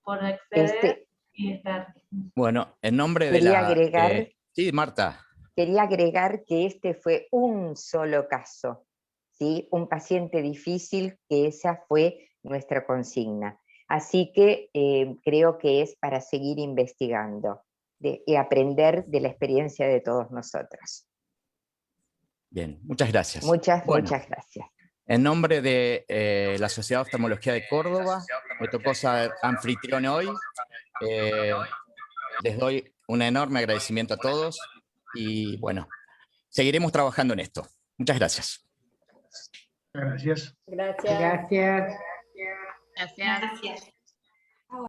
por acceder y estar. Bueno, en nombre de Quería la... agregar, sí, Marta. quería agregar que este fue un solo caso, ¿sí? Un paciente difícil, que esa fue nuestra consigna. Así que creo que es para seguir investigando y aprender de la experiencia de todos nosotros. Bien, muchas gracias. Muchas gracias. En nombre de la Sociedad de Oftalmología de Córdoba, me tocó ser anfitrión hoy. Les doy un enorme agradecimiento a todos y bueno, seguiremos trabajando en esto. Muchas gracias. Gracias. Gracias. Gracias. Gracias.